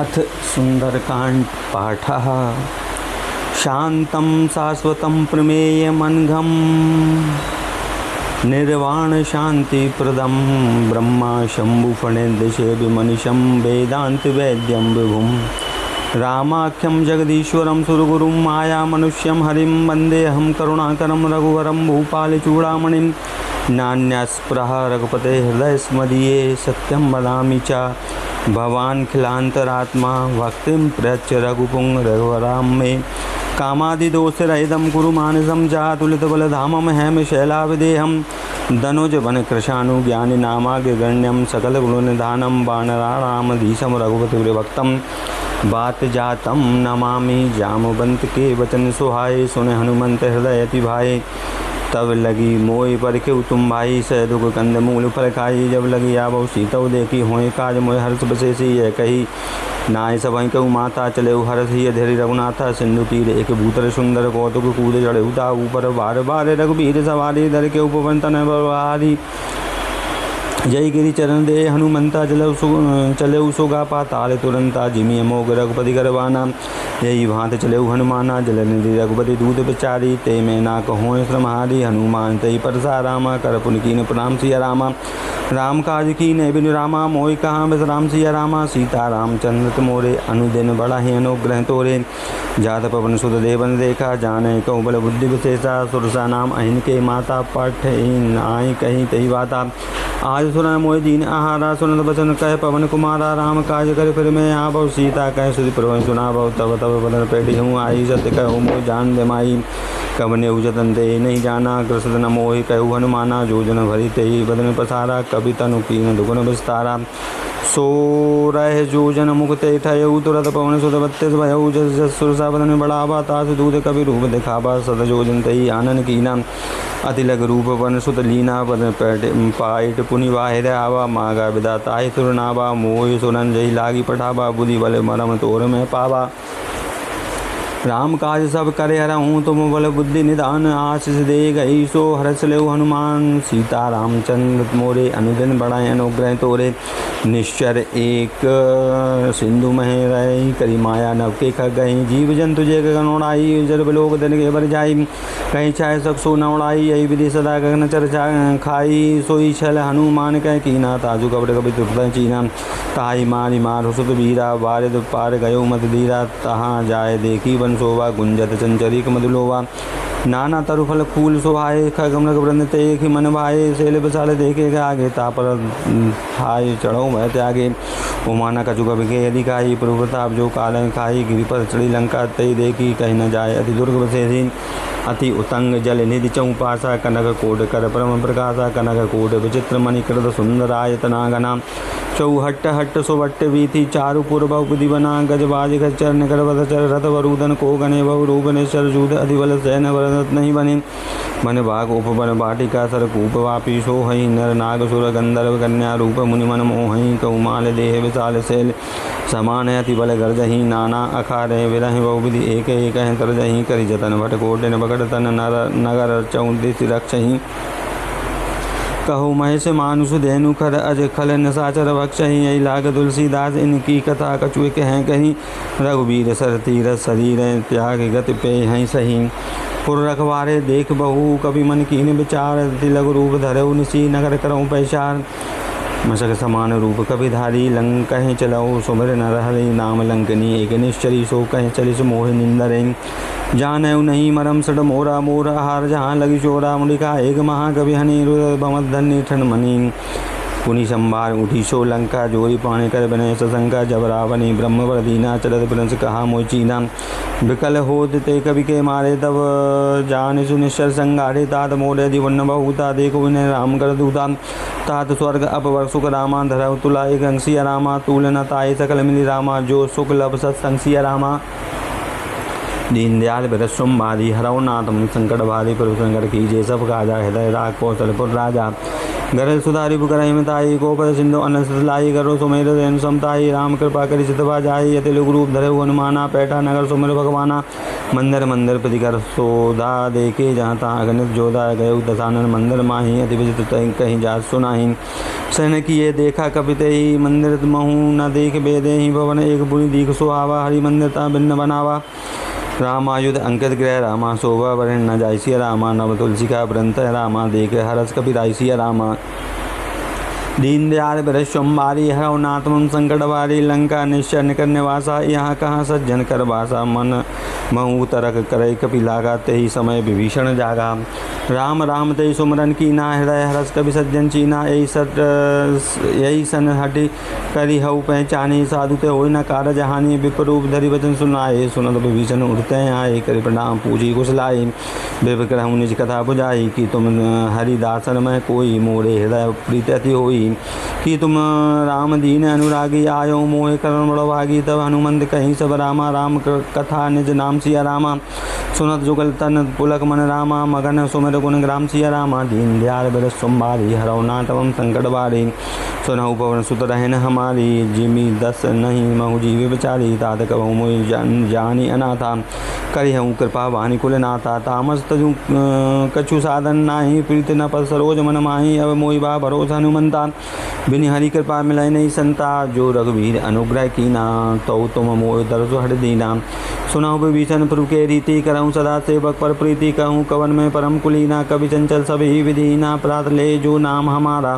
अथ सुंदरकांड पाठः। शांतं शाश्वतं प्रमेयमनघं निर्वाण शांतिप्रदं ब्रह्मा शंभुफणिर्दिशेऽभिमनिशं वेदान्तवेद्यं विभुं रामाख्यं जगदीश्वरं सुरगुरुं मायामनुष्यं हरिं वन्देऽहं करुणाकरं रघुवरं भूपालचूडामणिं नान्यस्पृह रघुपते हृदयस्मदीये सत्यं वदामि च भवान् खिलान्तरात्मा भक्तिं प्रयच्छ रघुपुंग रघुवरां मे कामादिदोषरहितं कुरु मानसं चातुलितबलधामं हैम शैलाविदेहं धनुजवनकृशानुज्ञानि नामाग्रगण्यं सकलगुणनिधानं वानराणामधीशं रघुपतिभक्तं बात जातं नमामि जामवंत के वचन सुहाए सुने हनुमंत हृदय अति भाए तब लगी मोय परखे तुम भाई सैदुख कंद मूल फल खाई जब लगी आवो सीतव देखी होए काज मोय हर्ष बसेसी यह कही नाय सभई कहू माता चले हर्ष ही धैर्य रघुनाथा सिंधु तीर एक भूतर सुंदर कौतुक कूद चढ़े उता ऊपर बार बार रघुबीर सवारी धर के उपवन तन बहारी जय गिरि चरण दे हनुमंता चले सुगा पाताल तुरंता जिमी अमोघ रघुपति करवाना यही भांत चले हनुमाना जल निधि रघुपति दूध बेचारी ते में ना कहो श्रमहारी हनुमान तई परसा रामा कर पुन कीन प्रणाम सिया रामा राम काज की ने बिनु रामा मोहि कहाँ बस राम सिया रामा सीता रामचंद्र मोरे अनुदिन बड़ा ही अनुग्रह तोरे जात पवन सुत देवन देखा जाने कहूँ बल बुद्धि विशेषा सुरसा नाम अहिन के माता पठ आई कहीं तही बाता आज सुना मोहि दीन आहारा सुनत बचन कह पवन कुमारा राम काज कर फिर मैं आवो सीता कह सुधि प्रभु सुनावो तब तब बदन पेटी हूँ आई सत्य कहूँ मोहि जान दे माई कबने उजतन दे नहीं जाना कृष्ण न मोहि कहू हनुमाना जोजन भरी तेई बदन पसारा कवि तनु कीन दुगुन विस्तारा सो रह जोजन मुक्ते ठयऊ तुरत पवन सुत बत्तीस भयऊ जस सुरसा बदन बढ़ावा तास दूध कवि रूप दिखावा सद जोजन तई आनन कीना अति लग रूप वन सुत लीना बदन पाइट पुनि वाहिर आवा मागा विदाता सुरनावा मोह सुनन जही लागी पठावा बुद्धि बल मरम तोर में पावा राम काज सब करे हरहूँ तुम बल बुद्धि निदान आशीष दे गई सो हर्ष ले हनुमान सीता रामचंद्र मोरे अनुदिन बढ़ाए अनुग्रह तोरे निश्चर एक सिंधु मह रही करी माया नव के खग गई जीव जंतु जे गणोड़ाई जल लोक दिन के बर जाई कहीं चाहे सब सो नौड़ाई यही विधि सदा गगन चर्चा खाई सोई छल हनुमान कह कीना ताजु कबड़ कभी तुरत चीना ताई मारी मार सुत वीरा वारिद पार गयो मत धीरा तहाँ जाए देखी वन शोभा गुंजत चंचरिक मधुलोवा नाना तरु फल फूल सुहाए खगमन वृंद ते मन भाए सेल बसाल देखे आगे तापर हाय चढ़ो मैं त्यागे उमाना कचु कभी के अधिकाई प्रभु प्रताप जो काल खाई गिरि पर चढ़ी लंका तय देखी कहीं न जाए अति दुर्ग बसेसी अति उतंग जल निधि चौपासा कनक कोट कर परम प्रकाशा कनक कोट विचित्र मणिकृत सुंदरायतनागना चौहट्ट हट्ट सुवट्ट वीथि चारु पूर्व उपधि बना गजबाज खच्चर निकर वधचर रथ वरुदन को गणे बहु रूप निश्चर जूद अधिबल सैन वरदत नहीं बने मन भाग उपवन बाटिका सर कूप वापी सोहई नर नाग सुर गंधर्व कन्या रूप मुनि मन मोहई कौमाल देह विशाल शैल समान अति बल गर्जही नाना अखारे विरह बहुविधि एक एक तरजही करि जतन भट कोटिन बगड़ तन नर नगर चौदिस रक्षही कहो महेश मानुष धेनु खर अज खल नसाचर बक्षही यही लाग तुलसीदास इनकी कथा कछुए हैं कहीं रघुवीर सर तीरथ शरीर त्याग गति पे हैं सही पुर रखवारे देख बहु कभी मन कीन विचार तिलग रूप धरऊ निशी नगर करऊँ पैशार मशक समान रूप कभी धारी लंक कहें चलाओ सुमर न रहरी नाम लंकनी एक निश्चरी सो कहें चलिस मोह निंदरें जानऊ नहीं मरम सड मोरा मोरा हार जहाँ लगी चोरा मुड़िका एक महाकवि हनी बमत धन्य ठन मनी पुनि संभार उठी सो लंका जोरी पाने कर बने सशंका जब रावणी ब्रह्म वरदीना चलत प्रिंस कहा मोचीना विकल होत ते कवि के मारे तब जान सुनिश्चर संगारे तात मोरे दिवन बहुता देखो इन्हें राम कर दूता तात स्वर्ग अपवर सुख रामा धरव तुला एक अंशिया रामा तुलन ताय सकल मिली रामा जो सुख लब सत्संसिया रामा दीनदयाल बिरसुम बारी हरव नाथम संकट भारी प्रभु संकट कीजिए सब काजा हृदय राग कौशलपुर राजा गरल सुधारी बुकरहि मिताई गोपर सिंधु अनंत लाई करो सुमेर रेणु समताई राम कृपा करि चितवा जाई यति लुग रूप धरे हनुमाना पैठा नगर सुमेर भगवाना मंदिर मंदिर प्रतिकर सोधा देखे जहाँ तहाँ अगणित जोधा गये दशानन मंदिर माही अति विचित्र कहीं जात सुनाही सन किए देखा कपिते ही मंदिर महू न देख बेदे ही भवन एक बुरी दीख सुहावा हरि मंदिर ता भिन्न बनावा। रामायुध अंकित ग्रह रामा शोभा वरण न जायसी रामा नव तुलसी का व्रंत रामा देख हरस कपिरायसी रामा। दीनदयाल बृहस्पति हरवनात्मम संकटवारी लंका निश्चय निकर निवासा यहाँ कहाँ सज्जन कर वासा मन महू तरक करे कपिलागा तेहि समय विभीषण जागा। राम राम तेहि सुमरन की ना हृदय हरस कवि सज्जन चीना यही सन हटि करी हऊ पहचानी साधु ते हो न कारज हानि विपरूप धरि वचन सुनाए सुनत विभीषण उठते आए करि प्रणाम पूजी कुशलाई विक्रहु निज कथा बुझाई कि तुम हरिदासन में कोई मोरे हृदय प्रीत अति होई कि तुम राम दीन अनुरागी आयो मोहे करण बड़भागी तब हनुमंत कहीं सब रामा राम कथा निज नाम सिया रामा सुनत जुगल तन पुलक मन रामा मगन सुमिर गुण ग्राम सिया रामा। दीन दयाल बरस सोमवारी हरौना तवम संकट बारी सुनहु पवन सुत रहन हमारी जिमी दस नहीं महु जीवे बिचारी तात कहूँ मोहि जानी अनाथा करी हूँ कृपा वाणी कुल नाथा तामस तजु कछु साधन नाही प्रीत न पर सरोज मन माही अब मोहि बा भरोसा हनुमंता बिनि हरि कृपा मिलय नहीं संता जो रघुवीर अनुग्रह कीना तो तुम मोहि दरसु हट दीना। सुनाऊ विभीषण प्रभु के रीति करऊँ सदा सेवक पर प्रीति कहूँ कवन में परम कुलीना कवि चंचल सभी विधीना प्रात ले जो नाम हमारा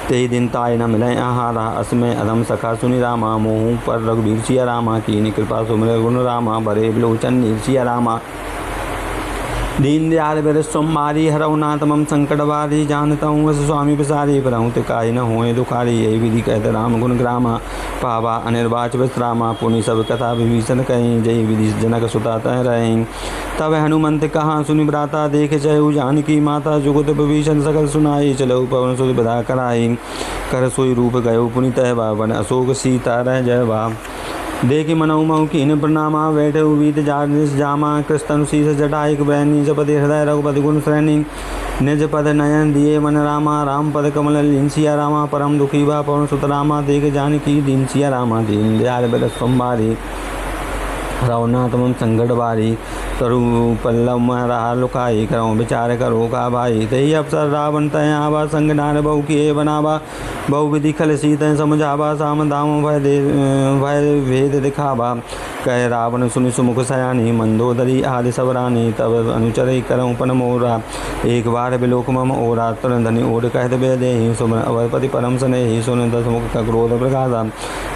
ते दिन ताय न मिलय आहारा असमय अधम सखा सुनि रामा मोहू पर रघुवीर सिया रामा कीनी कृपा सुमिर गुण रामा बरे बिलोचन नीर सिया रामा। दीन दयाल बरस सोमवारी हरौनाथ मम संकट बारी जानता हूँ वस स्वामी बिसारी परहूँ ते काई न होए दुखारी यही विधि कहते राम गुण ग्रामा पावा अनिर्वाच विश्रामा पुनि सब कथा विभीषण कहीं जय विधि जनक सुता तह रहें। तब हनुमंत कहाँ सुनि भ्राता देख जयु जानकी माता जुगुत विभीषण सकल सुनाई चलो पवन सुत बधा कराई कर सोई रूप गयो पुनि तह वन अशोक सीता रह जय बा। देखि मनऊ महु कीन प्रणामा बैठे वीत जामा कृष्ण शीस जटाइक बैनी जपति हृदय रघुपति गुण श्रेणी निज पद नयन दिए मन रामा राम पद कमल लीन सिया रामा परम दुखी बा पवन सुत रामा देख जानकी दीन सिया रामा। दीन दयाल बरस सोमवारी रवनाथ मम संकट बारी तरु पल्लव में रहा लुकाई करो विचार करो का भाई तही अवसर रावण तय आवा संग नार बहु किए बनावा बहु विधि खल सीत समझावा साम दाम भय भेद दिखावा कह रावण सुनि सुमुख सयानी मंदोदरी आदि सबरानी तब अनुचर करऊँ पन मोरा एक बार बिलोक मम ओरा तुरंत धनी ओर कहत बेदे सुमन अवरपति परम सने ही सुन दस मुख का क्रोध प्रकाशा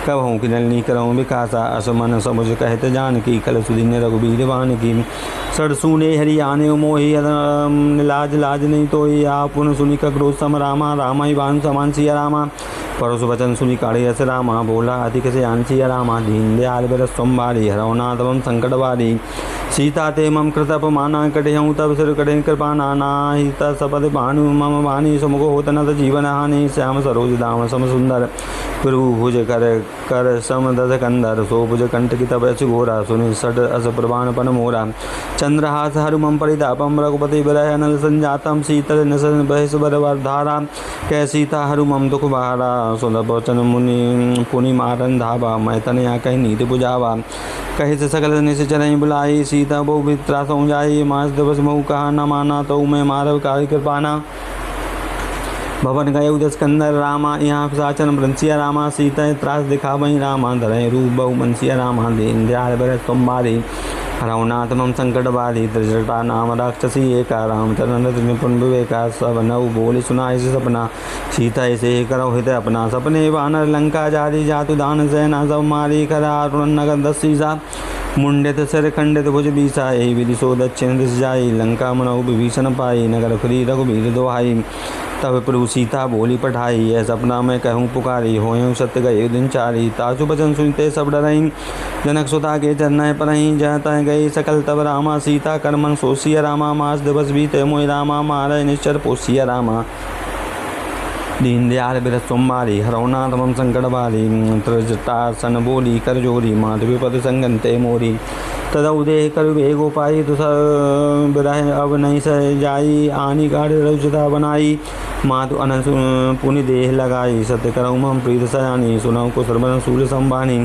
कब हूँ कि नलनी करऊँ विकासा असमन समुझ कहत जान की कल सुदिन रघुबीर वान की सड़सूने हरि आने मोहि लाज लाज नहीं तो आप पुन सुनि का क्रोध सम रामा रामा ही वान समान सिया रामा परोस वचन सुनि काढ़े रस रामा बोला अधिक से आन सिया रामा। दीन दयाल बरस सोमवारी हरौना तवम संकट बारी सीता ते मम कृतप माना कटे हूँ तब सिर कटे कृपा नाना हित सपद भानु मम वाणी सुमुख होत न जीवन हानि श्याम सरोज दाम सम सुंदर प्रभु भुज कर सम दस कंदर सो भुज कंठ की तब अच घोरा सुनि सट अस प्रभान पन मोरा चंद्रहास हरु मम परितापम रघुपति विरह अनल संजातम शीतल निसन बहस बरधारा कै सीता हरु मम दुख बहारा सुलभ वचन मुनि पुनि मारन धावा मैं तनया कह नीति बुझावा कहे से सकल निश्चर बुलाई सीता बहु भित्रा सौ जाई मास दिवस महु कहा न माना तो मैं मारव कार्य कृपाना भवन गये उदस कंदर रामा यहाँ साचन ब्रंसिया रामा सीता त्रास दिखा वही रामा धरे रूप बहु मनसिया रामा। दीन दयाल बरस सोमवारी हरौनाथ मम संकट बारी त्रिजटा नाम राक्षसी एका रामचरण निपुण विवेका सब नव बोले सुनाई से सपना सीता ऐसे करो हित अपना सपने वानर लंका जारी जातु दान सेना सब मारी खरा नगर दसीसा मुंडित सिर खंडित भुज बीसा यही विधि सो दक्षिण दिश जाई लंका मनऊ विभीषण पाई नगर फ्री रघुबीर दोहाई तब प्रभु सीता बोली पठाई यह सपना मैं कहूँ पुकारी होयूँ सत्य गये दिन चारी तासु बचन सुनते सब डरहीं जनक सुता के चरण परहीं जहता गई सकल तब रामा सीता कर्मन सोसिया रामा मास दिवस बीते मोहि रामा मारय निश्चर पोसिया रामा। दीन दयाल बरस सोमवारी हरौना तमम संकट बारी त्रिजटा सन बोली कर जोरी माधवी पद संगन ते मोरी तदा उदय करु भेगो पाई तो सब बिरह अब नहीं सह जाई आनी गाढ़ रउचता बनाई मातु अनंत पुनि देह लगाई सत्य करऊ मम प्रीत सयानी सुनऊ को सर्वन सूर्य संबानी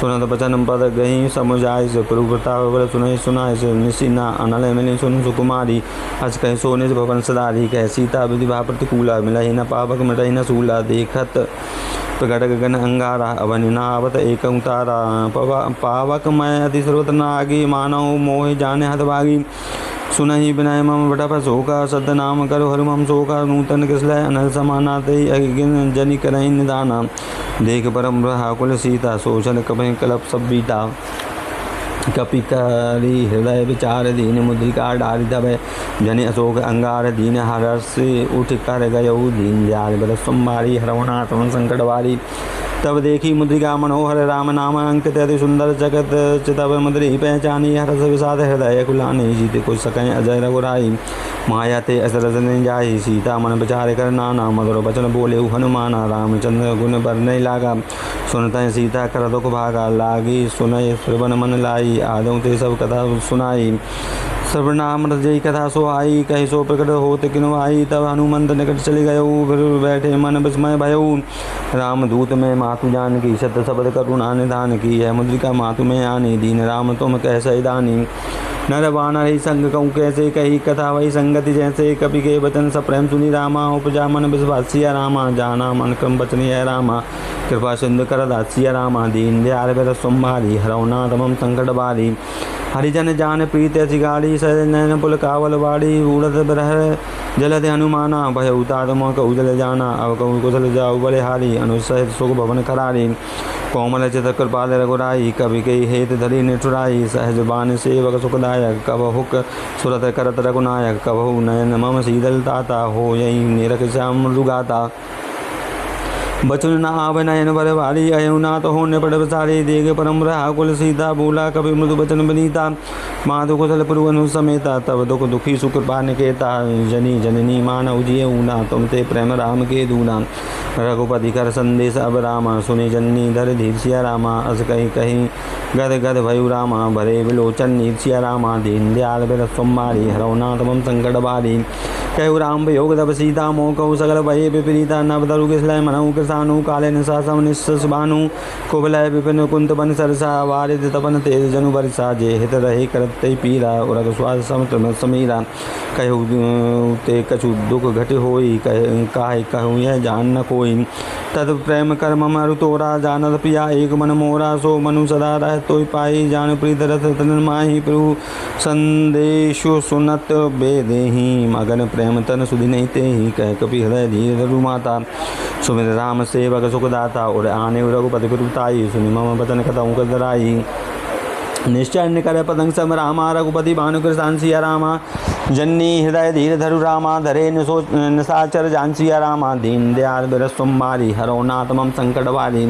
सुनत बचन पद गही समुजाय से प्रभु प्रताप बल सुनई सुनाय से निशिना अनल मिली सुन सुकुमारी अस कह सोने से भवन सदारी कह सीता विधि भा प्रतिकूला मिलही न पावक मिटही न सूला देखत प्रगट गगन अंगारा अवनि नावत एक तारा पावक मैं अति सर्वत नागी मानव मोह जाने हतभागी सुनहि विनय मम बटप शोका सद नाम करो हर मम शोका नूतन किसलय अनल समाना तई अगिन जनि करहि निदाना देख परम ब्रहाकुल सीता सोचन कपहि कलप सब बीता कपिकरी हृदय विचार दीन मुद्रिका डारि तब जनि अशोक अंगार दीन हरस उठ कर गयऊ दीन दयाल बल सोमवारी हरवनाथ संकटवारी तब देखी मुद्रिका मनोहर राम नाम अंकित अति सुंदर जगत चितव मधुरी पहचानी हरस विषाद हृदय कुलानी जीते कुछ सकें अजय रघुराई माया ते असरस न जाई सीता मन विचार कर नाना मधुर वचन बोले हनुमाना रामचंद्र गुण बर नहीं लागा सुनत सीता कर दुख भागा लागी सुनय श्रवण मन लाई आदों ते सब कथा सुनाई सर्वनाम रजई कथा सो आई कही सो प्रकट होत किनु आई तब हनुमंत निकट चले गयो फिर बैठे मन विस्मय भयऊ राम दूत में मातु जान की सत्य शब्द करुणा निधान की है मुद्रिका मातु में आनी दीन राम तुम कैसे दानी नर बानर ही संग कहूँ कैसे कही कथा वही संगति जैसे कपि के वचन सब प्रेम सुनी रामा उपजा मन विश्वासिया रामा जाना मन क्रम बचनीय रामा कृपा सिंधु कर दासिया रामा दीन दयाल बर सोमवारी हरौना तमम संकट बारी हरिजन जान प्रीत सिगाड़ी सैन पुल कावल बाड़ी उड़द बरह जलद हनुमाना भय उतार मोह कौजल जाना अव कहूँ कुशल जाऊ बलिहारी अनुसहित सुख भवन करारी कोमल चित कृपाल रघुराई कवि के हेत धरी निठुराई सहज बान सेवक सुखदायक कब हुक सुरत करत रघुनायक कबहु नयन मम शीतल ताता हो यही निरख श्याम मृगाता बचन न आव नयन बर वाली अयुना तो होने पड़ बसारी देग परम रहा कुल सीता बोला कभी मृदु बचन बनीता माधु कुशल पुरुनु समेता तब दुख दुखी सुख पान केता जनी जननी मान उजिए ऊना तुम ते प्रेम राम के दूना रघुपति कर संदेश अब रामा सुनि जननी धर धीरसिया रामा अस कहीं कहीं गद गद भयु रामा भरे विलोचन नीरसिया रामा दीन दयाल बिर सोमवारी हरौना तमम संकट बारी कहु राम योग तब सीता मोह कहु सकल भय विपरीता नव तरु किसलय मनहु कृसानु काले निशा सम निस्स बानु कुबलय विपिन कुंत बन सरसा वारिद तपन तेज जनु बरसा जे हित रहे करत पीरा उरग स्वाद समुद्र समीरा कहु ते कछु दुख घट होई काहे कहूँ यह जान न कोई तद प्रेम कर मम अरु तोरा जानत पिया एक मन मोरा सो मनु सदा रह तोय पाई जान प्रीत रथ तन माही प्रभु संदेशो सुनत बेदेही मगन प्रेम तन सुधि नहीं ते ही कह कपि हृदय धीर धरु माता सुमिर राम सेवक सुखदाता और आने रघुपति पुरताई सुनि मम बचन कथाऊँ कदराई निश्चय निकर पतंग सम रामा रघुपति भानुकर सांसिया रामा जन्नी हृदय धीर धरु रामा धरे निशाचर जानसिया रामा दीन दयाल बिर सोमवारी हरौना तमम संकट वारी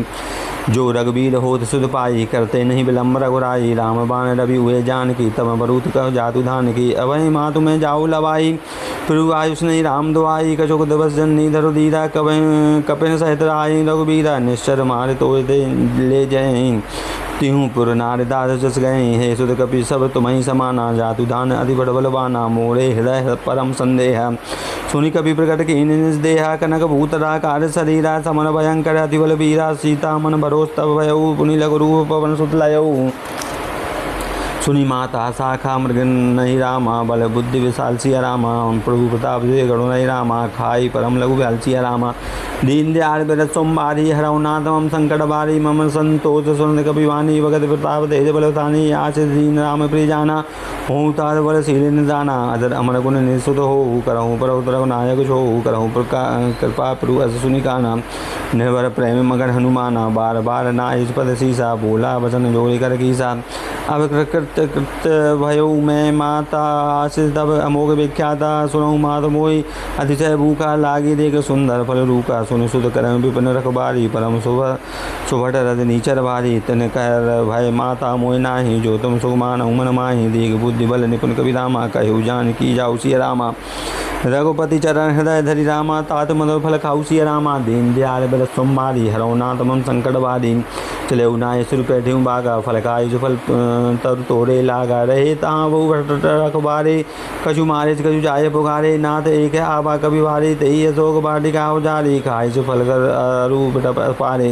जो रघुबीर होत सुध पाई करते नहीं विलम्ब रघुराई राम बाण रवि हुए जान की तब बरूत कह जातु धान की अवहि मातु में जाऊ लवाई फिर आयुष नहीं राम दुआई कछुक दिवस जन्नी धरु धीरा कपिन सहित राई रघुबीरा निश्चर मार तो ले जय तिहूँ पुर नार दास जस गए हे सुध कपि सब तुम्हें समाना जातु धान अति बड़ बलवाना मोरे हृदय परम संदेह सुनि कपि प्रकट की निज देहा कनक भूतरा कार्य शरीरा समन भयंकर अति बल वीरा सीता मन भरोस तब भयऊ पुनि लघु रूप पवन सुत लयऊ सुनि माता शाखा मृग नहीं रामा बल बुद्धि विशाल सिया रामा प्रभु प्रताप जय गणु नहीं रामा खाई परम लघु व्याल सिया रामा दीन दयाल बिर सोमवारी हरौना तमम संकट बारी मम संतोष सुन कपिवानी भगत प्रताप तेज बलवतानी आश दीन राम प्रिय जाना हूँ तार बल शील जाना अदर अमर गुण निःसुत हो करहूँ पर उतर नायक छो करहूँ कृपा प्रभु अस सुनि काना निर्भर प्रेम मगन हनुमाना बार बार नाइस पद सीसा बोला वचन जोड़ी कर कीसा अब कृत भयो मैं माता आशीष तब अमोघ विख्याता सुनऊ मात मोहि अतिशय भूखा लागी देख सुंदर फल रूका सुन सुध करम विपिन रखबारी परम सुभट रज नीचर भारी तन कर भय माता मोहि नाही जो तुम सुमान मन माही देख बुद्धि बल निपुण कवि रामा कहु जान की जाऊ सिया रामा रघुपति चरण हृदय धरि रामा तात मधुर फल खाऊ सिया रामा दीन दयाल बिर सोमवारी हरौना तमम संकट बारी चले उनाए सुर पैठे बागा फलकाय जो फल तर तोड़े लागा रहे तहाँ वो रखबारे कछु मारे कछु जाए पुकारे नाथ एक है आबा कभी वारे तही अशोक बाटिका उजारे खाए जो फल कर रूप पारे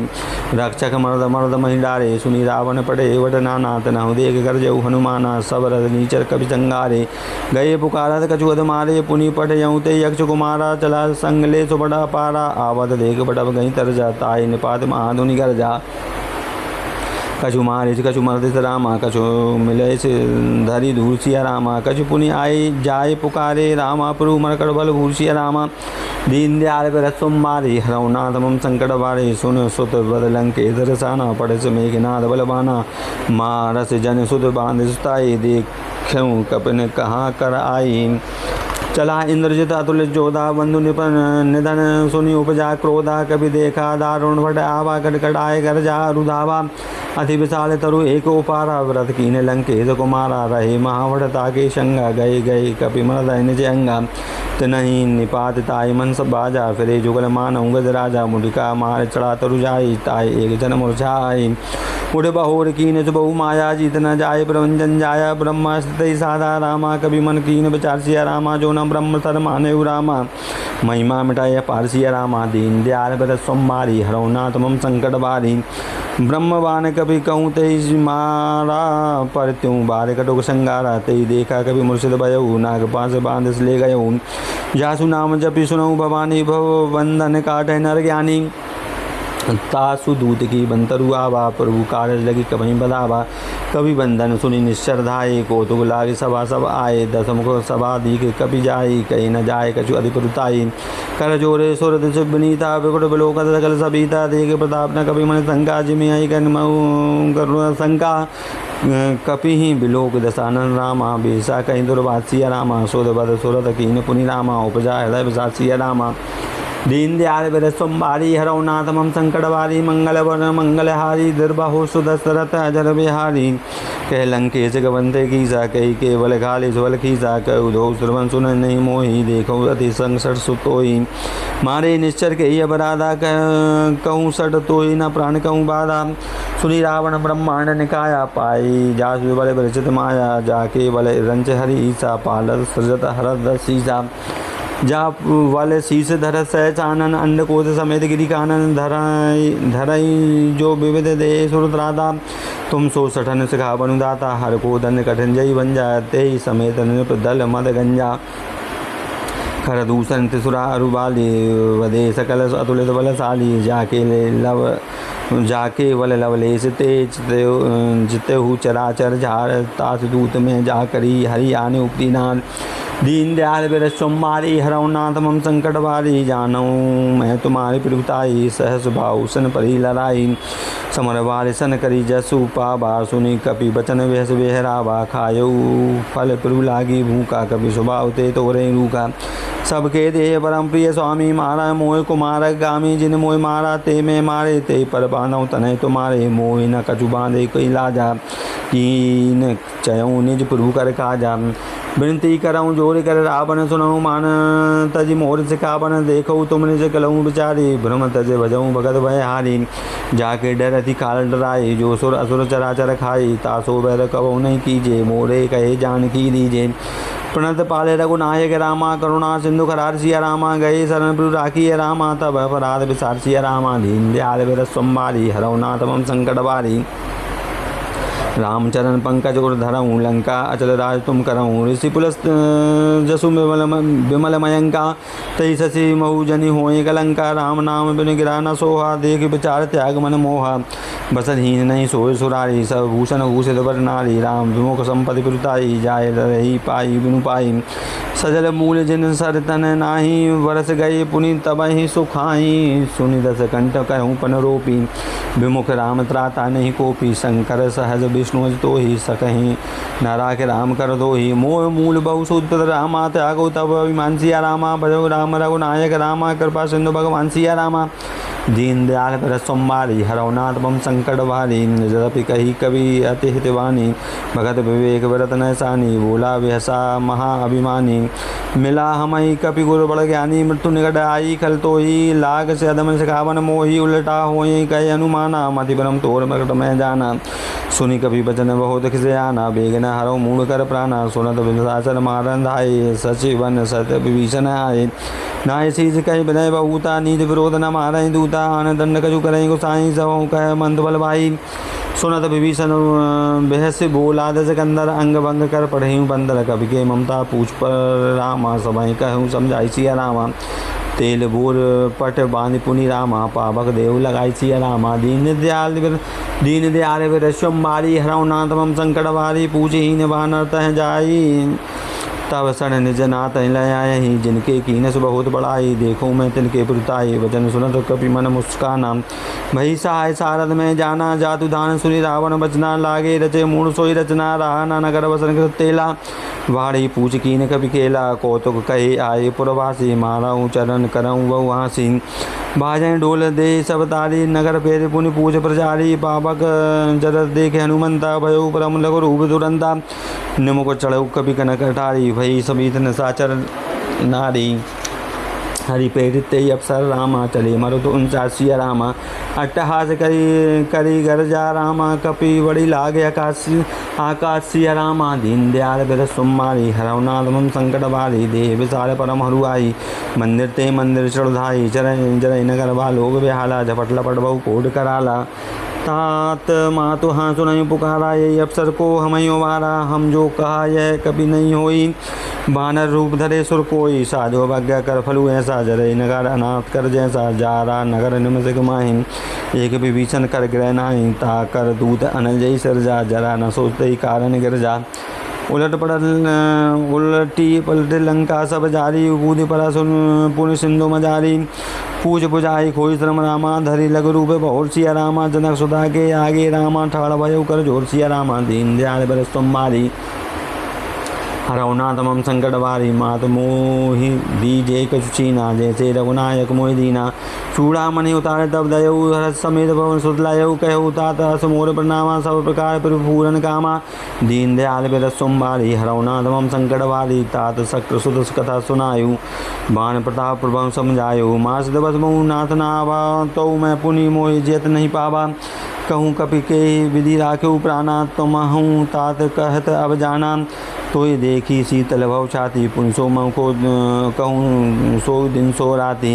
रक्षक मर्द मर्द महिडारे सुनी रावण पटे वट नाथ नहु देख कर जऊ हनुमाना सब रथ नीचर कवि संगारे गए पुकारा कछु अध मारे पुनि पट यऊ ते यक्ष कुमारा चला संग ले सो बड़ा पारा आवत देख बटब गई तर जाता निपात महाधुनि कर जा कछु मारे कछु मर्द रामा कछु मिले से धरी धूल सिया रामा कछु पुनि आए जाए पुकारे रामा प्रभु मरकड़ बल भूल सिया रामा दीन दयाल रसुम मारे हरौनाथ मम संकट बारे सुन सुत बद लंके दरसाना पढ़ से मेघनाथ बलबाना मारस जन सुत बांध सुताई देखूँ कपिन कहाँ कर आई चला इंद्रजित अतुल जोधा बंधु निपन निधन सुनि उपजा क्रोधा कभी देखा दारुण भट आवा कटकटाए कर जा रुधावा अति विशाल तरु एक उपारा व्रत कीन लंकेश कुमारा रहे महावट ताके शंगा गए गए कपि मृद निज अंगा नहीं निपात ताय मन सब बाजा फिरे जुगल मान उगज राजा मुडिका मार चढ़ा तरु जाई ताय एक जन मुरझाई उड़ बहोर कीन बहु माया जीत न जाय प्रवंजन जाया ब्रह्मा स्थित साधा रामा कभी मन कीन विचार सिया रामा जो न ब्रह्म सर माने रामा महिमा मिटाय पारसिया रामा दीन दयाल बर सोमारी हरौनाथ मम संकट बारी ब्रह्मवान कभी कहूँ तेई मारा पर त्यों बार कटोक संगारा तेई देखा कभी मुर्शिद भयऊ नाग पास बांध ले गयऊ जासु नाम जपि सुनऊ भवानी भव बंधन काटे नर ज्ञानी तासु दूत की बंतरु आवा प्रभु कारज लगी कभी बदावा कभी बंधन सुनी निश्चरधाये कौतुक लागे सभा सब आए दसमुख सभा दीख कभी जाई कहीं न जाए कछु अधिपुरताई कर जोरे सुर बनीता विकुट बिलोक सकल सबीता देख प्रताप न कभी मन शंका जिमि आई करुण शंका कपि ही बिलोक दशानन रामा बेसा कहीं दुर्वासिया रामा सोद बद सुरत कीन पुनि रामा उपजा हृदय विशासिया रामा दीन दयाल बिरसोमबारी हरौनाथ मम संकटवारी मंगल वन मंगलहारी दुर्बाहु सुदशरथ अजर बिहारी कह लंकेश गवंते कीसा कही केवल खाली सुवल खीसा कह धो श्रवण सुन नहीं मोही देखो अति संसट सुतोही मारे निश्चर के ही अपराधा कहूँ सट तो ही न प्राण कहूँ बाधा सुनी रावण ब्रह्मांड निकाया पाई जासु बल विरचित माया जाके बल रंच हरि ईसा पाल सृजत हरद सीसा जा वाले शीश धर सह चानन अंडकोश समेत गिरी कानन धरई जो विविध दे सुरत्राता तुम सो सठन सिखा बनुदाता हर को धन कठिन जय बन जाते ही समेत नृप दल मद गंजा खर दूषण त्रिसुरा अरुबाली वदे सकल अतुलित बलशाली जाके वल लवलेश तेज जिते हु चराचर झार तास दूत में जा करी हरि आने उपरी नान दीन दयाल बिरसोमबारी हरौनाथ मम संकट बारी जानऊ मैं तुम्हारी प्रभुताई सहस भाव सन परी लड़ाई समर बार सन करी जसु पाबा सुनी कपि बचन वेहस बेहरावा खायऊ फल प्रभु लागी भूखा कपि स्वभाव ते तोरे रूखा सबके दे परम प्रिय स्वामी मारा मोह कुमार गामी जिन मोह मारा ते में मारे ते पर बांधव तनय तुम्हारे मोह न कछु बांधे कोई लाजा कीन चयऊ निज प्रभु कर काजा विनती करऊँ जोर कर रावण सुनऊ मान तज मोर सिखावन देखो तुम निज कलऊँ बिचारी भ्रम तज भजऊँ भगत भयहारी जाके डर थी काल डराए जो सुर असुर चराचर खाई तासो बैर कबो नहीं कीजे मोरे कहे जान की दीजे प्रणत पाले रघुनायक रामा करुणा सिंधु खरार सिया रामा गए शरण प्रभु राखिय रामा तब अपराध विसार सिया रामा दीन दयाल बिरसोमबारी हरौनाथ मम संकट बारी रामचरण पंकज उर धरऊँ लंका अचल राज तुम करऊँ ऋषि पुलस जसु विमल मयंका तई शशि महु जनि होए कलंका राम नाम बिन गिरा न सोहा देख विचार त्याग मन मोहा बसरहीन नहीं सोए सुरारी सब भूषण भूषित वर नारी राम विमुख संपत्ति पुरताई जाय रही पाई बिनु पाई सजल मूल जिन सर तन नाही वरस गए पुनि तबहि सुखाई सुनि दस कंठ कहूँ पन रोपी विमुख राम त्राता नहीं कोपी शंकर सहज विष्णु तो ही सकहीं नारा के राम कर दो ही मोह मूल बहु सूत्र रामा त्यागो तब अभिमान सिया रामा भजो राम रघुनायक रामा कृपा सिंधु भगवान सिया रामा दीन दयाल पर सोमवारी हरौनाथ बम संकट भारी जपि कही कवि अति हितवानी भगत विवेक व्रत नैसानी बोला व्यसा महाअभिमानी मिला हमई कपि गुरु बड़ ज्ञानी मृत्यु निकट आई खल तो ही लाग से अदम सिखावन मोही उलटा हो कहे अनुमाना मति परम तोर मकट में जाना सुनी कभी बचन बहुत खिसे आना बेगना हरो मूड कर प्राणा सुनत विशाचर मारन धाये सचिवन सत्य विभीषण आये नाय शीज कही विनय बहुता नीच विरोध न मारय दूता आन दंड कछु करय गोसाई सब कह मंद बल भाई सुनत विभीषण बहस बोला दस कंदर अंग भंग कर पढ़ेहूँ बंदर कवि के ममता पूछ पर रामा सबई कहूँ समझाई सिया रामा तेल बोर पट बांध पुनि रामा पावक देव लगाई सिया रामा दीन दयाल विरस्वम बारी हरौनाथ मम संकट भारी पूछहीन बानर तह जाई तब सन निज नाथ लयाही जिनके कीनस बहुत बड़ाई देखो मैं तिनके पुरताई वचन सुनत कपि मन मुस्काना भई सहाय सारद में जाना जातु दान सुनि रावण बचना लागे रचे मूड सोई रचना रहा ना नगर वसन कृत तेला वाड़ी पूछ कीन कपि केला कौतुक कहे आए पुरवासी माराऊँ चरण करऊँ बहु हासी बाजें डोल दे सब तारी नगर फेर पुनि पूछ प्रचारी पावक जरस देखे हनुमंता भयो परम लघु रूप दुरंता निमुख चढ़ऊ कपि कनक ठारी भई समीत साचर नारी हरि प्रेरित अप्सर रामा चले मरुत 49 रामा अट्टहास करी गरजा रामा कपि बड़ी लागे आकाशीय रामा दीन दयाल बिर सुमारी हरौनाथ मम संकट बारी देह विशाल परम हरुआई मंदिर ते मंदिर चढ़ाई जरय नगर लोग बेहाला झपट लपट बहु कोड कराला तात मातु हाँ सुनई पुकारा यही अफसर को हमई उबारा हम जो कहा यह कभी नहीं होई बानर रूप धरे सुर कोई साधो भाग्य कर फलु ऐसा जरे नगर अनाथ कर जैसा जारा नगर निमसिक माहिन एक विभीषण कर ग्रह नाही ता कर दूत अनल जई सरजा जरा न सोचते ही कारण गिर जा उलट पड़ल उलटी पलट लंका सब जारी बूंदी पड़ा सुन पुण्य सिंधु मजारी पूज पुजाई खोई श्रम रामा धरी लघु रूप बहुर सिया रामा जनक सुधा के आगे रामा ठाड़ भयो कर जोर सिया रामा दीन दयाल बर तुम्हारी हरौनाथ मम संकट वारी मात मोहि दीजे कछु चीना जैसे रघुनायक मोहि दीना चूड़ामणि उतारे तब दयऊ हर समेत भवन सुतलायऊ कहू तात मोर प्रणामा सब प्रकार परिपूरन कामा दीन दयाल बिर सोमवारी हरौनाथ मम संकट वारी तात शक्र सुदस कथा सुनायु बाण प्रताप प्रभव समझायु मास दिवस बहु नाथ नावा तो मैं पुनि मोहि जेत नहीं पावा कहूँ कपि के विधि राख्यु प्राणा तुम हूँ तात कहत अब जाना तो ये देखी शीतल भव छाती पुन सो मऊ को कहूँ सो दिन सो राती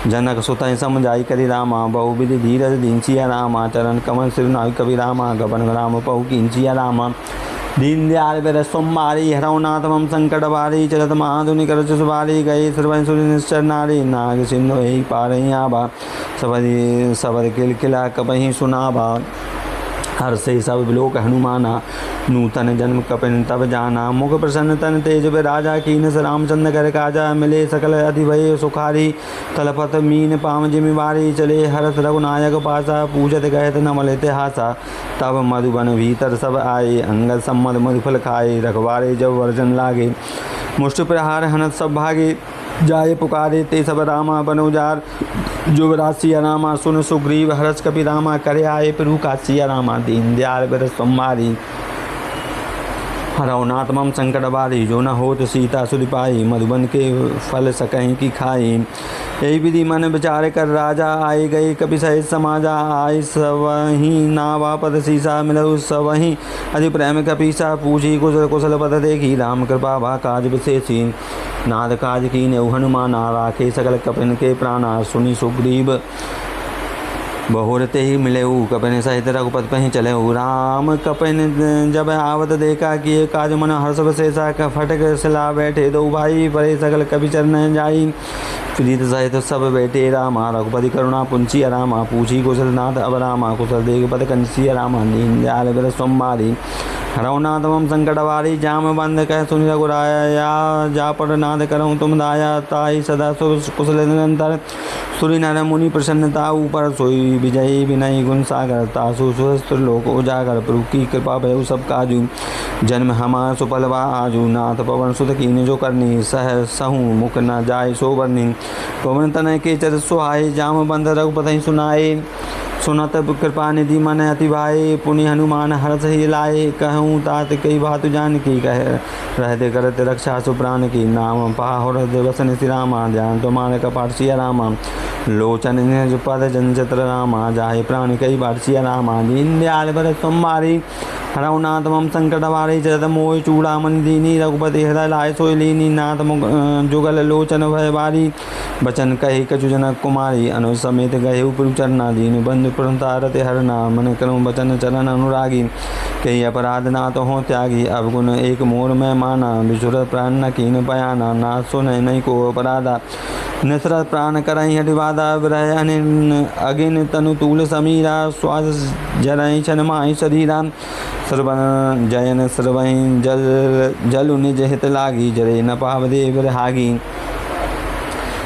जनक सुतय समझाई करी रामा बहु विधि धीरज दीन सिया रामा चरण कमल सिरनाई कवि रामा गबन राम पहु कीन सिया रामा दीन दयाल बिर सोमवारी हरौनाथ मम संकट बारी चलत महाधुनि कर सुबारी गई सर्वन सुनि निश्चर नारी नाग सिंधु ही पारही आबा सबर किल किला कबही सुनाबा हर से सब लोक हनुमाना नूतन जन्म कपिन तब जाना मुख प्रसन्न तन तेज राजा कीन रामचंद्र कर काजा मिले सकल अधिभय सुखारी तलपत मीन पाम जिम्मेवारी चले हरस रघुनायक पासा पूजत कहत नमल इतिहासा तब मधुबन भीतर सब आए अंगद सम्मद मधुफल खाए रखवारे जब वर्जन लागे मुष्ट प्रहार हनत सब भागे जाए पुकारे ते सब रामा बनोजार जुगराज सिया रामा सुन सुग्रीव हरस कपि रामा करे आए प्रभु का सिया रामा दीन दयाल बिर सोमवारी हरौनाथ मम संकट बारी जो न होत सीता सुधि पाई मधुबन के फल सकहीं की खाई यही विधि मन विचार कर राजा आए गए कपि सहित समाजा आय सवही नावा पद सीसा मिलऊ सवही अधि प्रेम कपीसा पूछी कुशल कुशल पद देखी राम कृपा भा काज विशेषी नाद काज की ने हनुमाना राखे सकल कपिन के प्राणा सुनि सुग्रीव बहुरते ही मिले कपिन सहित रघुपत पही चले राम कपिन जब आवत देखा कि ये काज मन हर्ष शेषा का फटक सिला बैठे दो भाई परे सकल कवि चरण जाई प्रीत सहित सब बैठे रामा रघुपति करुणा पुंची रामा पूछी कुशल नाथ अब रामा कुशल देख पद कंसी रामा दीन दयाल बिर सोमवारी हरौनाथ मम संकट वारी जाम बंद कह सुनि रघुराया जा पर नाथ करऊँ तुम दाया ताई सदा कुशल निरंतर सूर्य नर मुनि प्रसन्नता ऊपर सोई विजयी विनय गुण सागर तासु सुहस्त्र लोक उजागर प्रभु की कृपा भयउ सब काजू जन्म हमार सुपलवा आजू नाथ पवन सुत कीन जो करनी सह सहु मुख न जाय सो बरनी पवन तनय के चर सुहाय जाम बंध रघुपति सुनाए सुनत कृपा निधि मन अति भाई पुनि हनुमान हर्ष ही लाए कहूँ तात कई बात जान की कह रहते करते रक्षा सुप्राण की नाम पाहुर वसन श्री रामा ध्यान तुम्हारे कपाट सिया रामा लोचन निज पद जनचत्र रामा जाहे प्राण कई बार सिया रामा दीन दयाल बर सोमवारी हरऊ नाथ मम संकट वारी जगत मोह चूड़ामणि दीनी रघुपति हृदय लाय सोय लीनी नाथ जुगल लोचन भय बारी बचन कहे कछु जनक कुमारी अनुज समेत गहे उपरु चरना दीन बंधु प्रतारत हरना मन करूँ बचन चरण अनुरागी कई अपराध ना तो हो त्यागी अवगुण एक मोर में माना विशुर प्राण न कीन पयाना ना सुन नहीं को अपराधा निसरत प्राण करई हरिवादा विरह अगिन तनु तूल समीरा श्वास जरई छन माही शरीरा सर्वन जयन सर्वहीं जल निज हित लागी जरे न पावदेव हागी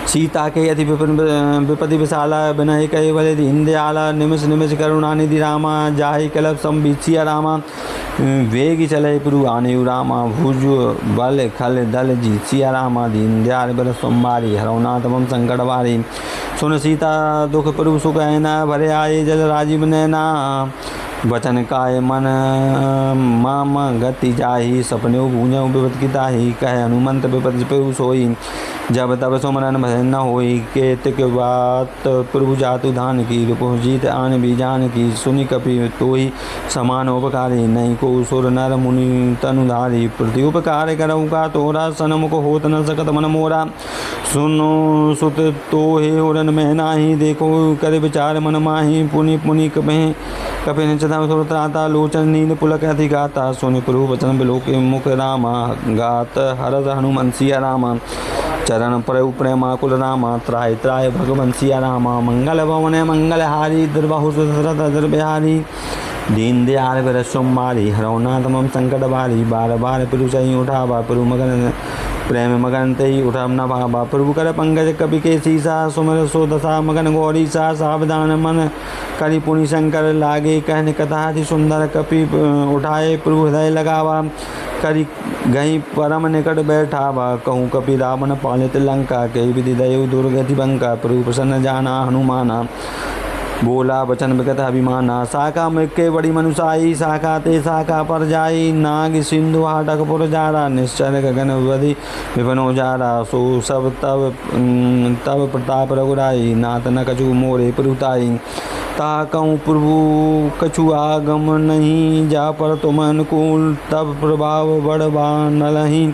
सीता के अति विपति विशाला विनय कहे बले दीन दयाला निमिष निमिष करुणानिधि रामा जाहि कलप संबिछिया रामा वेग चले प्रभु आने रामा भुज बल खल दल जी सिया रामा दीन दयाल बल सोमवारी हरौनाथ मम संकट वारी सुन सीता दुख प्रभु सुख ऐना भरे आए जल राजीव नैना वचन काय मन माम गति जाहि सपने गूंजऊ विपत की ताहि कह हनुमंत विपत प्रभु सोई जब तब सुमरन भजन न होई केतक बात प्रभु जातु धान की रिपु जीत आन भी जान की सुनि कपि तोहि समान उपकारी नहीं को सुर नर मुनि तनुधारी प्रति उपकार करऊ का तोरा सनमुख होत न सकत मन मोरा सुनो सुत तो हे उरन में नाही देखो कर विचार मन माही पुनि पुनि कपे निचता सुरत्राता लोचन नील पुलक अति गाता सुनि प्रभु वचन बिलोक मुख रामा गात हरस हनुमन सिया रामा चरण प्रभु प्रेमाकुल रामा त्राय त्राय भगवन् सिया रामा मंगल भवन मंगल हारी दुर्बाहु सुरत दुर्बिहारी दीन दयाल बर सोमवारी हरौनाथ मम संकट बारी बार बार प्रभु चई उठावा प्रभु मगन प्रेम मगन तही उठम न भावा प्रभु कर पंकज कपि के सीसा सुमर सो दशा मगन गौरी सा सावधान मन करि पुनि शंकर लागे कहन कथा अति सुंदर कपि उठाए प्रभु हृदय लगावा करि गई परम निकट बैठावा कहूँ कपि रावण पालित लंका कही विधि दयु दुर्गति बंका प्रभु प्रसन्न जाना हनुमाना बोला वचन विगत अभिमाना शाखा मृक्के बड़ी मनुषाई शाखा ते शाखा पर जाई नाग सिंधु हाटक पुर जारा निश्चर गगन वधि विपनो जारा सो सब तब प्रताप रघुराई नाथ न कछु मोरे प्रभुताई ता कहूँ प्रभु कछु आगम नहीं जा पर तुम अनुकूल तब प्रभाव बढ़वा नलही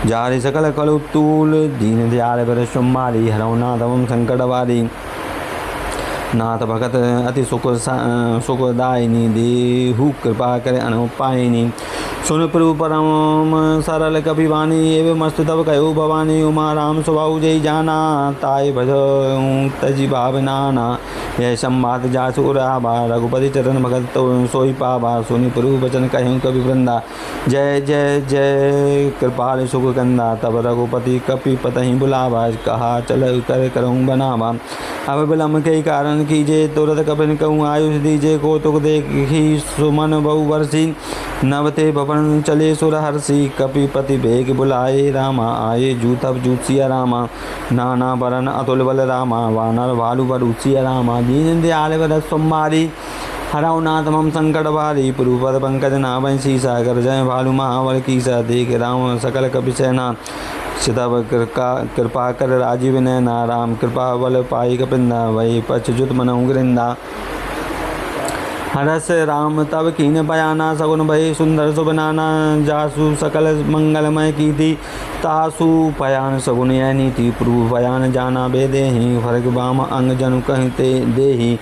जारी सकल कलु तूल दीन दयाल बर सोमवारी हरौनाथ मम संकट वारी नाथ भगत अति सुखदायिनी देहु कृपा करे अनुपायिनी सुन प्रभु परम सरल कपि वाणी एवं मस्त तब कहो भवानी उमा राम स्वभाव जय जाना ताय भज तजी भावनाना यह संवाद जासु राबा रघुपति चरण भगत तो सोई पावा सुनि प्रभु वचन कहूँ कवि वृंदा जय जय जय कृपाल सुख कंदा तब रघुपति कपि पतहि बुलावा कहा चल कर करऊँ बनावा अब विलम्ब के कारण कीजिए तुरत कपिन कहूँ आयुष दीजिए को तुक देखी सुमन बहु वर्षी नवते भवन चले सुर हर्षि कपिपति भेग बुलाए रामा आए जूतब जूसिया रामा नाना बरन अतुल बल रामा वानर भालु बरूसिया रामा दीन दयाल बर सोमवारी हरौनाथ मम संकट वारी पुरुपद पंकज नाभं सीसा कर जय भालु महाबल कीसा देख राम सकल कपि सेना सितव कृपा कर राजीव नैना राम कृपा बल पाई कपिंदा वही पछ जुत मनऊ गृंदा हरस राम तब कीन बयाना सगुन भय सुंदर सुबनाना जासु सकल मंगलमय की थी तासु पयान सगुन यह नीति प्रभु पयान जाना बेदे ही फर्क बाम अंग जनु कहते देही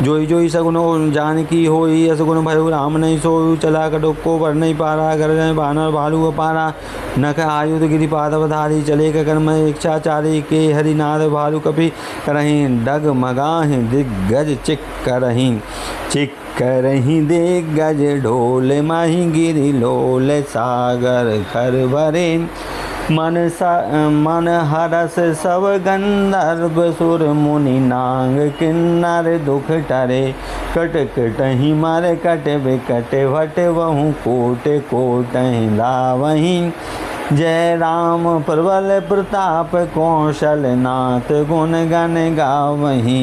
जोई जोई सगुन जान की होई असगुन भयो राम नहीं सोयु चला कटुको पर नहीं पारा घर जय बानर भालू पारा नख आयुध गिरिपादवधारी चले कर्म इच्छाचारी के हरिनाथ भालू कपि करहीं डग मगाह दिग्गज चिक करहीं दिग्गज ढोल माही गिरि लोल सागर खर भरे मन हरस सब गंधर्व सुर मुनि नांग किन्नर दुख टरे कट कटहि मर कट विकट भट वहु कोट कोट लावहि जय राम प्रबल प्रताप कौशल नाथ गुण गण गावहि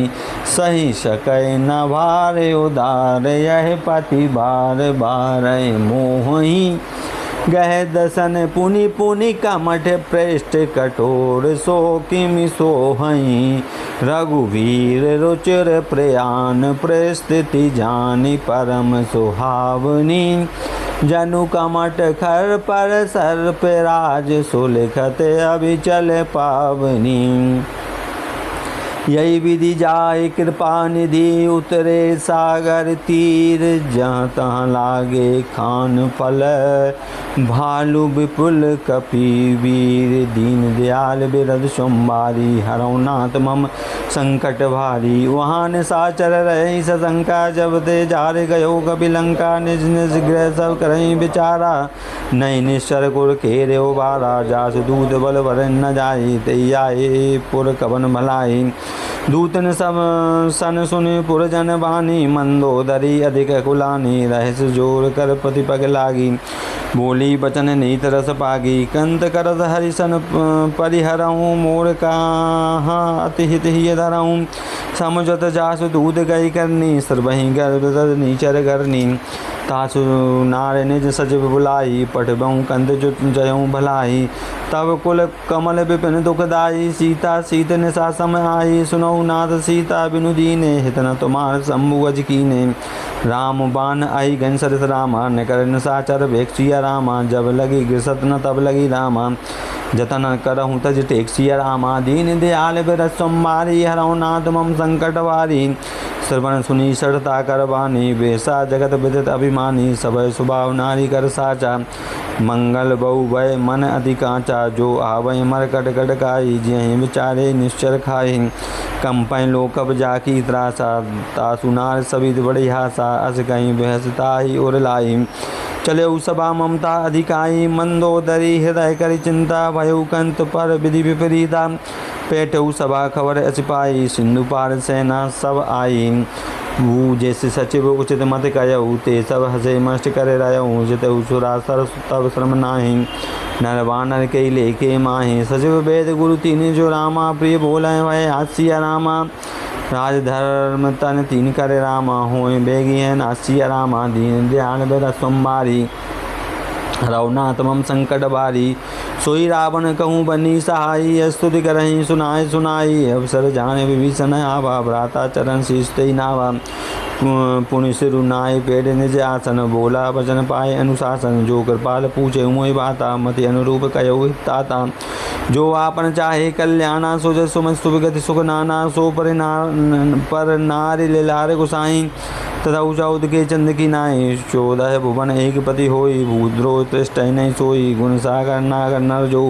सही सकै न भार उदार यह पति बार बार मोहि गह दसन पुनि पुनि कमठ पृष्ठ कठोर सो किमि सोहहि रघुवीर रुचिर प्रयान परिस्थिति जानि परम सुहावनी जनु कमठ खर पर सर्प राज सुलिखत अभिचल पावनी यही विधि जाय कृपा निधि उतरे सागर तीर जहाँ तहाँ लागे खान फल भालु विपुल कपि वीर दीन दयाल बिरद सोमवारी हरौ नाथ मम संकट भारी वहाँ निशाचर रही सशंका जब ते जार गयो कपि लंका निज निज गृह सब करही बिचारा नहीं निश्चर कुर केरे बारा जास दूत बल वर न जाई ते आए पुर कवन भलाई दूतन सब सन सुनि पुरजन बानी मंदोदरी अधिक कुलानी रहस जोर कर पति पग लागी बोली बचन नीत रस पागी कंत करत हरिसन परिहरऊँ मोर कहाँ अति हित ही धरऊँ समुझत जासु दूध गई करनी सर्वहि गर्भ नीचर करनी तासु नार निज सचिव बुलाई पठबऊँ कंत जुत जयऊँ भलाई तब कुल कमल विपिन दुखदाई सीता सीत निशा सम आई सुनऊ नाथ सीता बिनु दीने हित न तुम्हार शंभु अज कीने राम बान आई घन सरस रामा न कर निशाचर भेक्षिया रामा जब लगी गृसत न तब लगी रामा जतन करहूँ तज टेक्सिया रामा दीन दयाल बिरस सोमवारी हरऊ नाथ मम संकट वारी श्रवण सुनी सरता करवानी बेसा जगत विदित अभिमानी सब स्वभाव नारी कर साचा मंगल बहु भय मन अति कांचा जो आवय मर कट कट काई जिहि विचारे निश्चर खाई कंपय लोकब जाकी त्रासा तासु नार सवित बड़ी हासा अस कहीं बहसता ही और लाई चले सभा ममता अधिकाई मंदोदरी हृदय करी चिंता भयउ कंत पर विधि विपरीता पेटऊ सभा खबर असिपाई सिंधु पार सेना सब आई वो जैसे सचिव उचित मत कयऊ ते सब हसे मस्त करे रहूँ जितऊ सुरा सर तब श्रम नाही नर वानर के लेके माही सचिव वेद गुरु तीन जो रामा प्रिय बोले वह हास्या रामा राजधर्म तन तीन करे रामा होए बेगी है नासिया रामा दीन दयाल बेरा सोमवारी रघुनाथ मम संकट बारी सोई रावण कहूँ बनी सहाई स्तुति करही सुनाए सुनाई अवसर जाने विभीषण आवा भ्राता चरण शीस्तई नावा पुण्य सिरुनाय पेड़ निज आसन बोला वचन पाए अनुशासन जो कृपाल पूछे मोहि बाता मति अनुरूप कयो ताता जो आपन चाहे कल्याणा सोज सुमन सुविगति सुख नाना सो पर नारी लारे गुसाई तथा ऊँचा उद के चंद की नाई 14 भुवन एक पति होई भूद्रो तृष्ट नहीं सोई गुण सागर नागर नर जो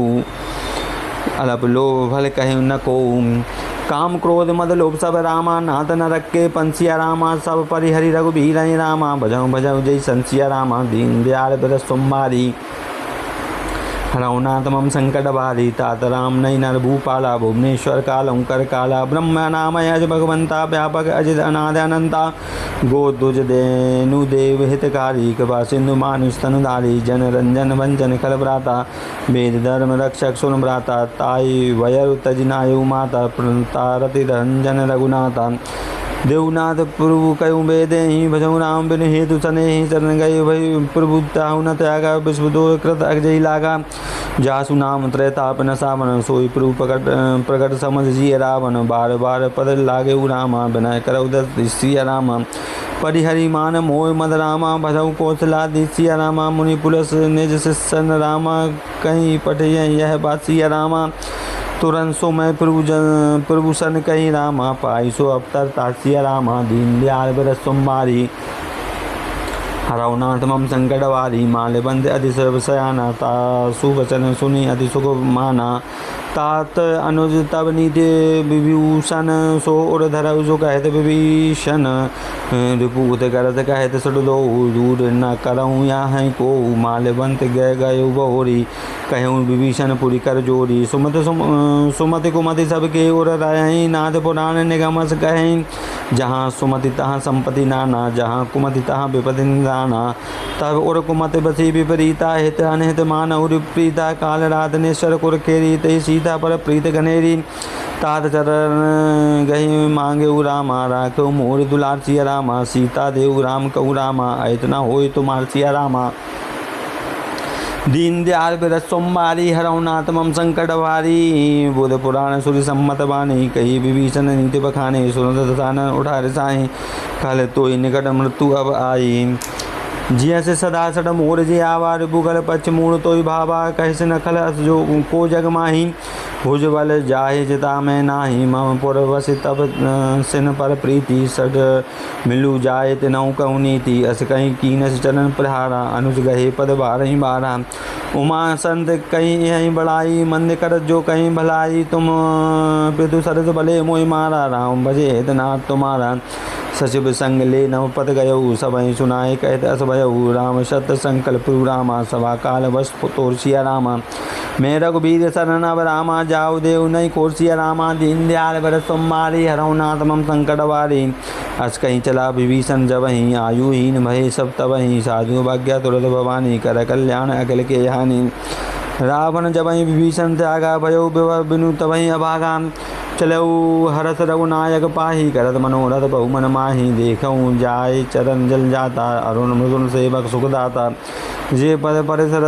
अलप लोभ भल कहे न को काम क्रोध मद लोभ सब रामा नाथ न रखे पंसिया रामा सब परिहरि रघुबीर रामा भजऊ भजऊ जय संसिया रामा दीन दयाल बिरस सोमवारी रघुनाथ मम संकट बारी तात राम नई नर भूपाला भुवनेश्वर काल ओंकर काला ब्रह्म नामय अज भगवंता व्यापक अजित अनाद अनंता गो दुज देनु देव हितकारी कृपा सिंधु मानुष तनुधारी जन रंजन वंजन खल भ्राता वेद धर्म रक्षक सुन भ्राता ताई वयर तजनायु माता तारति रंजन रघुनाथा देवनाथ प्रभु कयु वेदे ही भजऊ राम बिन हेतु सने ही शरण गए भई प्रभु ताहु न त्यागा विश्व दो कृत अजय लागा जासु नाम त्रैताप न सावन सोई प्रभु प्रकट समझ जी रावण बार बार पद लागे रामा बिना करऊ दसिया रामा परिहरि मान मोह मद रामा भजऊ कौशला दिसिया रामा मुनि पुलस निज शिष्यन रामा कहीं पठिय यह बासिया रामा तुरंत सो मैं प्रभु सन कहीं रामा पाई सो अवतर तासिया रामा दीन दयाल बिरस सोमवारी रघुनाथ मम संकट वारी माले बंद अति सर्व सयाना तासु वचन सुनी अति सुख माना तात अनुज तब नीति विभूषण सो उर धर सो कहते विभीषण रिपूत करत कहते सुट दो दूर न करऊँ यहाँ को मालवंत गए बहुरी कहूँ विभीषण पुरी कर जोरी। सुमति कुमति सबके उर रही, नाथ पुराण निगमस कहें। जहाँ सुमति तहाँ संपत्ति नाना, जहाँ कुमति तहाँ विपति निदाना। तब उर कुमति बसी विपरीता, हित अनहित मानव प्रीता। काल रात निश्चर कुर केरी, तही सीता पर प्रीत गनेरी। तात चरण गही मांगे रामा, राखो मोर दुलार सिया रामा। सीता देव राम कहू रामा, इतना होय तुमार सिया रामा। दीन दयाल बिरस सोमवारी, हरौ नाथ मम संकट भारी। बुध पुराण सूर्य सम्मत बानी, कही विभीषण नीति बखाने। सुनत दसानन उठा रिसाई, कल तोय निकट मृत्यु अब आई। जिया से सदा सट मोर जे आवा, रिपुगल पक्ष मूण तोय भावा। कहिस नखल अस जो को जग माही, भुज बल जाहि जिता मैं नाही। मम पुर वस तब सिन पर प्रीति, सड मिलू जाय तिनहु कहु नीति। अस कहीं कीनस चरण प्रहारा, अनुज गहे पद बारहि बारा। उमा संत कहीं यहीं बड़ाई, मंद कर जो कहीं भलाई। तुम पितु सरस भले मोहि मारा, राम भजे हित नाथ तुम्हारा। सचिव संग ले नव पद गयऊ, सबहि सुनाए कहत अस भयऊ। राम सत्य संकल्प प्रभु रामा, सभा काल वश तोर सिया रामा। मैं रघुबीर शरण अब रामा, जाऊ देव नहीं कोर सिया रामा। दीन दयाल बरस सोमवारी, हरौ नाथ मम संकट वारी। अस कहीं चला विभीषण जबहि, आयुहीन भये सब तबहि। साधु भाग्य तुरत भवानी, कर कल्याण अखिल के हानि। रावण जबहि विभीषण त्यागा, भयो बिनु तबहि अभागा। चलऊ हरस रघुनायक पाही, करत मनोरथ बहु मन माही। देखऊँ जाय चरण जल जाता, अरुण मृदुन सेवक सुखदाता। जे पद परिसर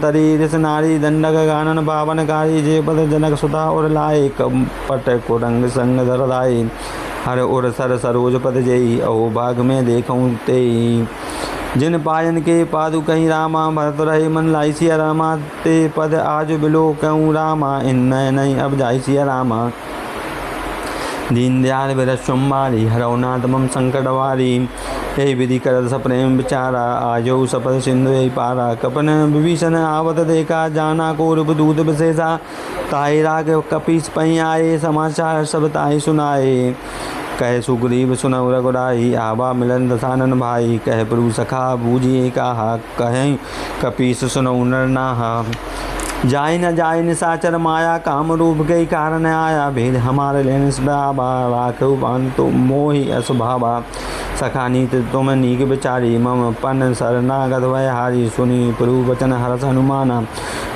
तरी रिस नारी, दंडक गानन पावनकारी। जे पद जनक सुता और लाए, कपट कुरंग संग धर लाए। हर उर सर सरोज पद जई, अहो भाग में देखऊँ तेई। जिन पायन के पादु कहीं रामा, भरत रहे मन लाई सिया रामा। ते पद आज बिलो कहूँ रामा, इन नय नहीं अब जाय सिया रामा। दीन दयाल बिरस सोमवारी, हरौ नाथ मम संकट वारी। यही विधि करत सप्रेम विचारा, आजो सपद सिंधु यही पारा। कपन विभीषण आवत देखा, जाना को रूप दूत विशेषा। ताहि राग कपीस पही आए, समाचार सब ताहि सुनाए। कह सुग्रीव सुनऊ रघुराई, आवा मिलन दसानन भाई। कह प्रभु सखा बूझिए कहा, कहें कपीस सुनऊ नर नाहा। जाय न जाय निशाचर माया, काम रूप के कारण आया। भेद हमारे लेन सदाबा, राखऊ बांध तो मोहि असुभावा। सखा नीत तुम नीक विचारी, मम पन शरणागत वयहारी। सुनी प्रभु वचन हरस हनुमाना,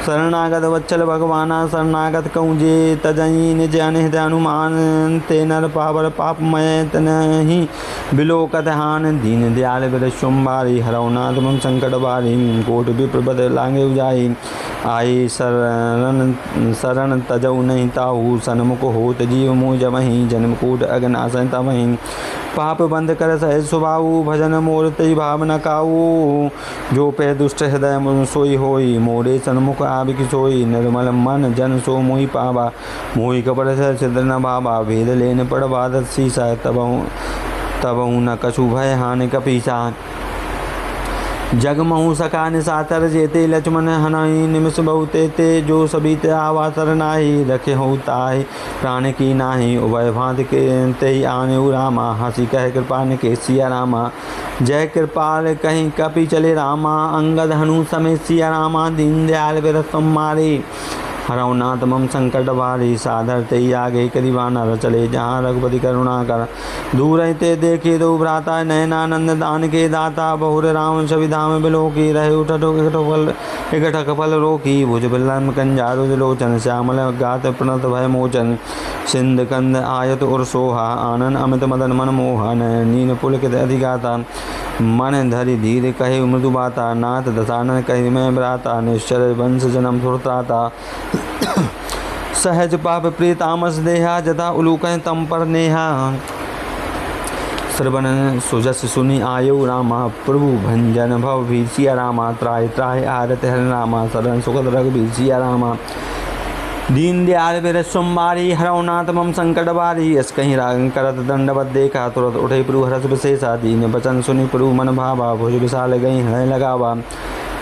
शरणागत वत्सल भगवाना। शरणागत कहूँ जे तजई, निज अनिहित अनुमान। ते नर पावर पापमय तनहि बिलोकत हान। दीन दयाल बिरस सोमवारी, हरौ नाथ मम संकट वारी। कोट विप्र बद लांगे उजाई, आई शरण तजऊ नहीं ताहू। सन्मुख होत जीव मुँह जमहि, जन्म कूट अगन आसन तमहि। पाप बंद कर सहज सुभाऊ, भजन मोर तई भाव न काऊ। जो पे दुष्ट हृदय सोई होई, मोरे सन्मुख आब की सोई। निर्मल मन जन सो मोहि पावा, मोहि कपट छिद्र न भावा। भेद लेन पड़ बादत सीसा, तबहु न कछु भय हानि कपीसा। जगमहु सका निशाचर जेते, लक्ष्मण हनहि निमिष बहुते ते। जो सभी ते आवा सरनाहि, रखे हो ताहि प्राण की नाही। उभय भांत के तेहि आने रामा, हंसी कह कृपा के सिया रामा। जय कृपाल कहीं कपि चले रामा, अंगद हनु समेत सिया रामा। दीन दयाल बिरस सोमवारी, हरौ नाथ मम संकट वारी। साधर तेई आगे करीबाना, चले जहाँ रघुपति करुणा कर। दूर रहते देखे दो भ्राता, नयनानंद दान के दाता। बहुर राम सभी धाम बिलो की, रहे इकठक फल रोकी। भुज बिलम कंजारु लोचन, श्यामल गात प्रणत भय मोचन। सिंध कंद आयत उर सोहा, आनंद अमित मदन मन मोहा। नीन पुलकित अधिगाता, मन धरि धीर कहे मृदु बाता। नाथ दसानन कहे मैं भ्राता, निश्चर वंश जन्म सुरताता। सहज पाप प्रिय तामस देहा, जथा उलूक तम पर नेहा। श्रवण सुजस सुनि आयु रामा, प्रभु भंजन भव भी सिया रामा। त्राहि त्राहि आरत हर रामा, शरण सुखद रघुबीर सिया रामा। दीन दयाल बिरस सोमवारी, हरौ नाथ मम संकट वारी। यस कहीं राग करत दंडवत देखा, तुरत उठे प्रभु हरस विशेषा। दीन वचन सुनि प्रभु मन भावा, भुज विशाल गई हृदय लगावा।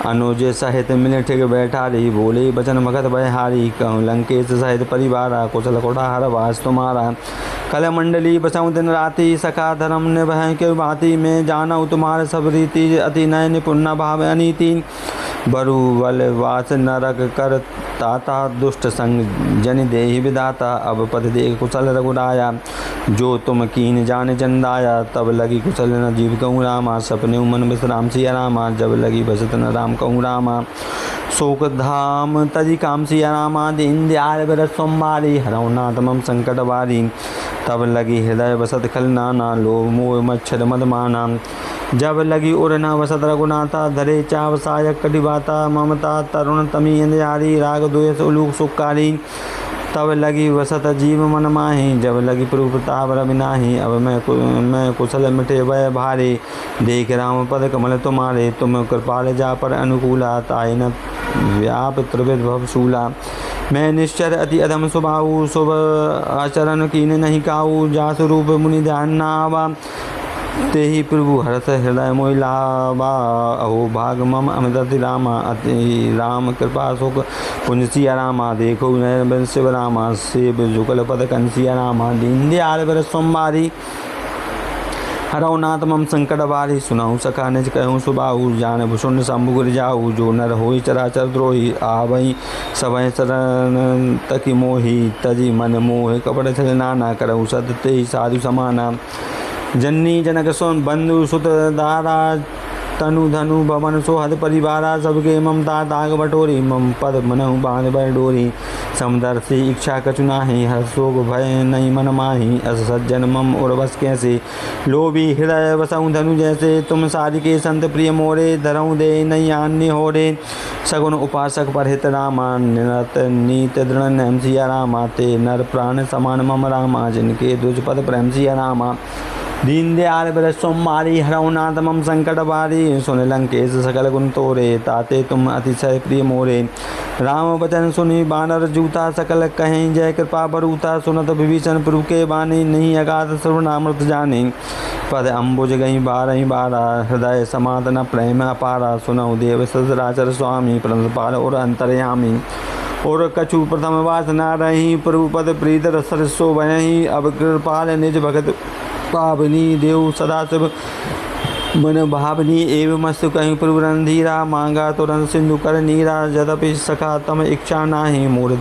अनुज सहित मिल ठिक बैठारी, बोले बचन भगत बहारी। कहूँ लंकेश सहित परिवारा, कुशल कोठार वास तुम्हारा। कल मंडली बचाऊँ दिन राति, सखा धर्म निभय के भांति। मैं जानऊ तुम्हारे सब रीति, अति नय निपुण भाव अनीति। बरु बल वास नरक कर ताता दुष्ट संग जन देहि विदाता। अब पद देख कुशल रघुराया जो तुम कीन जाने चंदाया। तब लगी कुशल न जीव कहूँ रामा सपने मन विश्राम सिया रामा। जब लगी बसत न राम कहूँ रामा शोक धाम तजी काम सिया रामा। दीन दयाल बरस सोमवारी हरौ नाथ मम संकट वारी। तब लगी हृदय बसत खल नाना लोभ मोह मच्छर मद माना। जब लगी उड़ना वसत रघुनाथा धरे चाव सायक कटिबाता। ममता तरुण तमी अंधियारी राग द्वेष उलूक सुखकारी। तब लगी वसत जीव मन माही जब लगी प्रभु प्रताप रवि नाही। अब मैं कुशल मिटे वह भारे देख राम पद कमल तुम्हारे। तुम कृपाल जा पर अनुकूला ताय न व्याप त्रिविध भवशूला। मैं निश्चर अति अधम स्वभाव शुभ आचरण कीन नहीं काऊ। जासु रूप मुनि ध्यान नावा ते ही प्रभु हरस हृदय मोहि लावा। अहो भाग मम अमृत रामा अति राम कृपा सुख पुण्य सिया रामा। देखो नयन शिव रामा सेव जुगल पद कंसिया रामा। दीन दयाल बर सोमवारी हरौ नाथ मम संकट वारी। सुनाऊँ सखा निज कहूँ सुबाहु जान भुषुंड शंभु गिर जाऊ। जो नर होई चराचर द्रोही आवई सभय शरण तकी मोही। तजी मन मोह कपड़ छल नाना करऊ सत ते साधु समाना। जननी जनक सोन बंधु सुत दारा तनु धनु भवन सोहद परिवारा। सबके ममता दाग बटोरी मम पद मनहु बांध बर डोरी। समदर्शी इच्छा कछु नाही हर शोक भय नहीं मन माही। अस सज्जन मम और बस कैसे लोभी हृदय बसऊँ धनु जैसे। तुम साधि के संत प्रिय मोरे धरऊँ दे नहीं अन्य होरे। सगुन उपासक पर हित रामा निरत नीत दृढ़ नैम सिया रामा। ते नर प्राण समान मम रामा जिनके द्विज पद प्रेम सिया रामा। दीन दयाल बर सोमवारी हरौ नाथ मम संकट वारी। सुन लंकेश सकल गुण तोरे ताते तुम अतिशय प्रिय मोरे। राम वचन सुनी बानर जूता सकल कहें जय कृपा बरूता। सुनत विभीषण प्रभु के बानी नहीं अगाध सर्वनामृत जाने। पद अम्बुज गई बारही बारा हृदय समात न प्रेम अपारा। सुनऊ देव सचराचर स्वामी परमपाल और अंतर्यामी। और कछु प्रथम वासना रही प्रभु पद प्रीत सरसो भयहि। अब कृपाल निज भगत पावनी देव सदा शिव मन भावनी। एवं मस्तु कहीं प्रभु रणधीरा मांगा तुरंत सिंधु कर नीरा। यद्यपि सखा तम इच्छा नाही मूर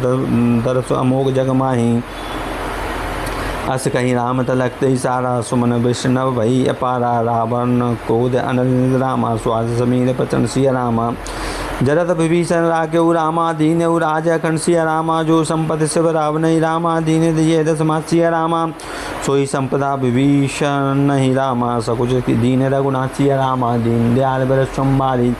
दरस अमोघ जग माही। अस कहीं राम तलकते सारा सुमन वैष्णव भई अपारा। रावण क्रोध अनल रामा स्वाद समीर पचन सिया रामा। जरत विभीषण राकेउ रामा दीन राज अखंड सिया रामा। जो संपत्ति शिव रावण रामा दीन दिए दस सिया रामा। सोई संपदा विभीषण नहीं रामा सकुच दीन रघुनाथ सिया रामा। दीन दयाल बर सोमवारी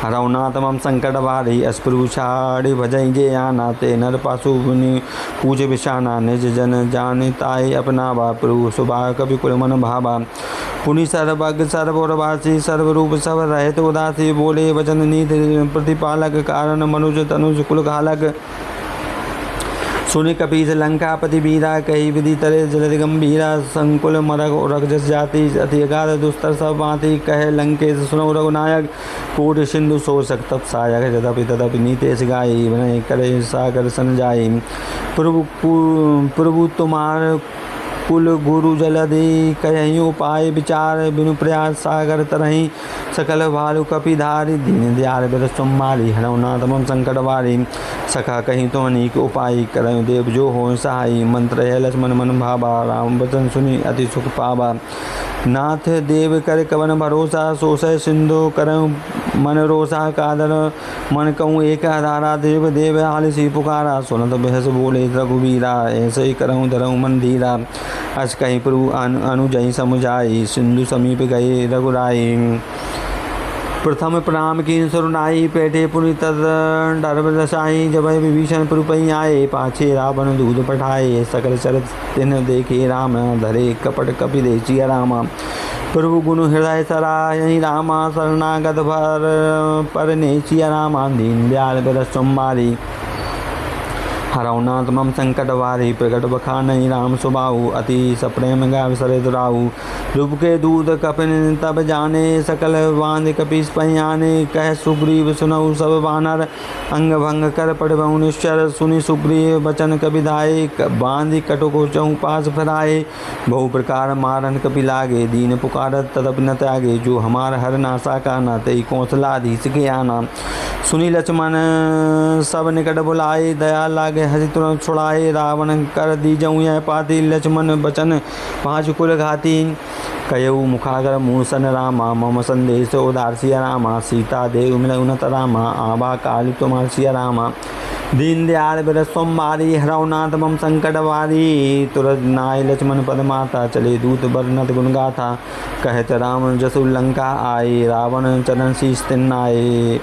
हरौ नाथ मम संकट वारी। अस्पृहु छाड़ी भजई जे आना। ते नर पासु मुनि पूज बिशाना। निज जन जाने ताय अपनावा। प्रभु सुबा कवि कुल मन भावा। पुनि सर्वज्ञ सर्वोरवासी सर्वरूप सब रहत उदासी। बोले वचन नीत प्रतिपालक कारण मनुज तनुज कुल घालक। सुनि कपीस लंकापति वीरा कही विधि तरे जलद गंभीरा। संकुल मरग उरग जस जाति अति अगाध दुस्तर सब बाति। कहे लंकेश सुनो रघुनायक कोट सिंधु सो तप सायक। यद्यपि तदपि नीतेश गाई विनय करे सागर सन जाई। प्रभु तुम्हार कुल गुरु जलधि कहीं उपाय विचार। बिनु प्रयास सागर तरही सकल भालु कपिधारी। दीन दयाल बर सोमवारी हरौ नाथ मम संकट वारी। सखा कहीं तो अनेक उपाय करऊँ देव जो हो सहाय। मंत्र है लक्ष्मण मन भावा राम वचन सुनी अति सुख पावा। नाथ देव कर कवन भरोसा सोसय सिंधु करऊँ मन रोसा। कादर मन कहूँ एक आधारा देव देव आलसी पुकारा। सुनत बहस बोले रघुवीरा ऐसे ही करऊँ धरऊँ मन धीरा। अस कहीं प्रभु अनुजई समुझाई सिंधु समीप गए रघुराई। प्रथम प्रणाम की सुरनाई पेटे पुनि तद डर दशाई। जब विभीषण प्रपई आए पाछे रावण दूध पठाए। सकल चरित तिन देखे राम धरे कपट कपि दे सिया रामा। प्रभु गुण हृदय सराहि रामा शरणागत भर पर ने सिया रामा। दीन दयाल बर सोमवारी हरौ नाथ मम संकट वारी। प्रकट बखानहि राम सुबाहु अति सप्रेम गाव सरे दुराहु। रूप के दूध कपिन तब जाने सकल बांध कपीस पहियाने। कह सुग्रीव सुनऊ सब वानर अंग भंग कर पड़बहु निश्चर। सुनि सुग्रीव बचन कपिधाये बांधि कटुको चहु पास फिराए। बहु प्रकार मारन कपि लागे दीन पुकारत तदप न त्यागे। जो हमार हर नासा का न तई कौशलाधीश के आना। सुनी लक्ष्मण सब निकट बुलाए, दया लागे हरि तुरंत छुड़ाए। रावण कर दी जऊँ यह पाती, लक्ष्मण बचन पाँच कुल घाती। कयऊ मुखागर मूसन रामा, मम संदेश उदार सिया रामा। सीता देव मिल उन्नत रामा, आबा काली तुम्हार सिया रामा। दीन दयाल बिरज सोमवारी, हरौनाथ मम संकट वारी। तुरंत नाय लक्ष्मण पद माता, चले दूत बरनत गुण गाथा। कहत राम जसु लंका आए, रावण चरण शीस तिन्नाए।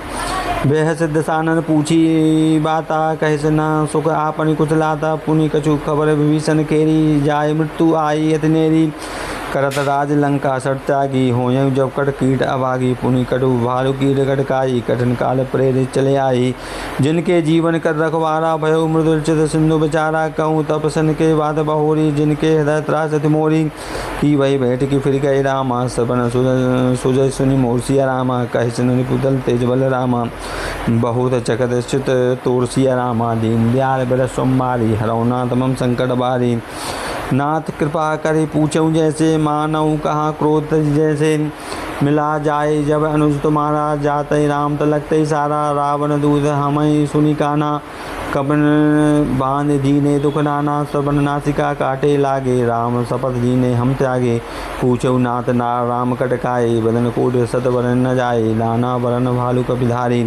बेह सिद्ध सानन पूछी बाता, कह से न सुख आपन कुछ लाता। पुनि कछु खबर विभीषण केरी, जाय मृत्यु आई अतिनेरी। करत राज लंका सट त्यागी, होयं जब कट कीट अभागी। पुनि कटु भालु कीट कटकाई, कठिन काल प्रेरित चले आई। जिनके जीवन कर रखवारा, भयो मृदुल चित सिंधु बेचारा। कहूँ तपसन के बाद बहोरी, जिनके हृदय त्रास अति मोरी। की वही भेंट की फिर गए रामा, सबन सुजय सुनि मोर सिया रामा। कह सुन पुतल तेज बल रामा, बहुत चकत चित तोर सिया रामा। दीन दयाल बिरज सोमवारी, हरौनाथ मम संकट बारी। नाथ कृपा करे पूछऊँ जैसे, मानऊ कहाँ क्रोध जैसे। मिला जाए जब अनुज तुम्हारा, जाते राम तलकते सारा। रावण दूध हमें सुनी काना, कबन बांध दीने दुख नाना। सबन नासिका काटे लागे, राम शपथ दीने हम त्यागे। पूछऊ नाथ ना राम कटकाए, बदन कोट सत वरन न जाए। लाना वरन भालु कपिधारी,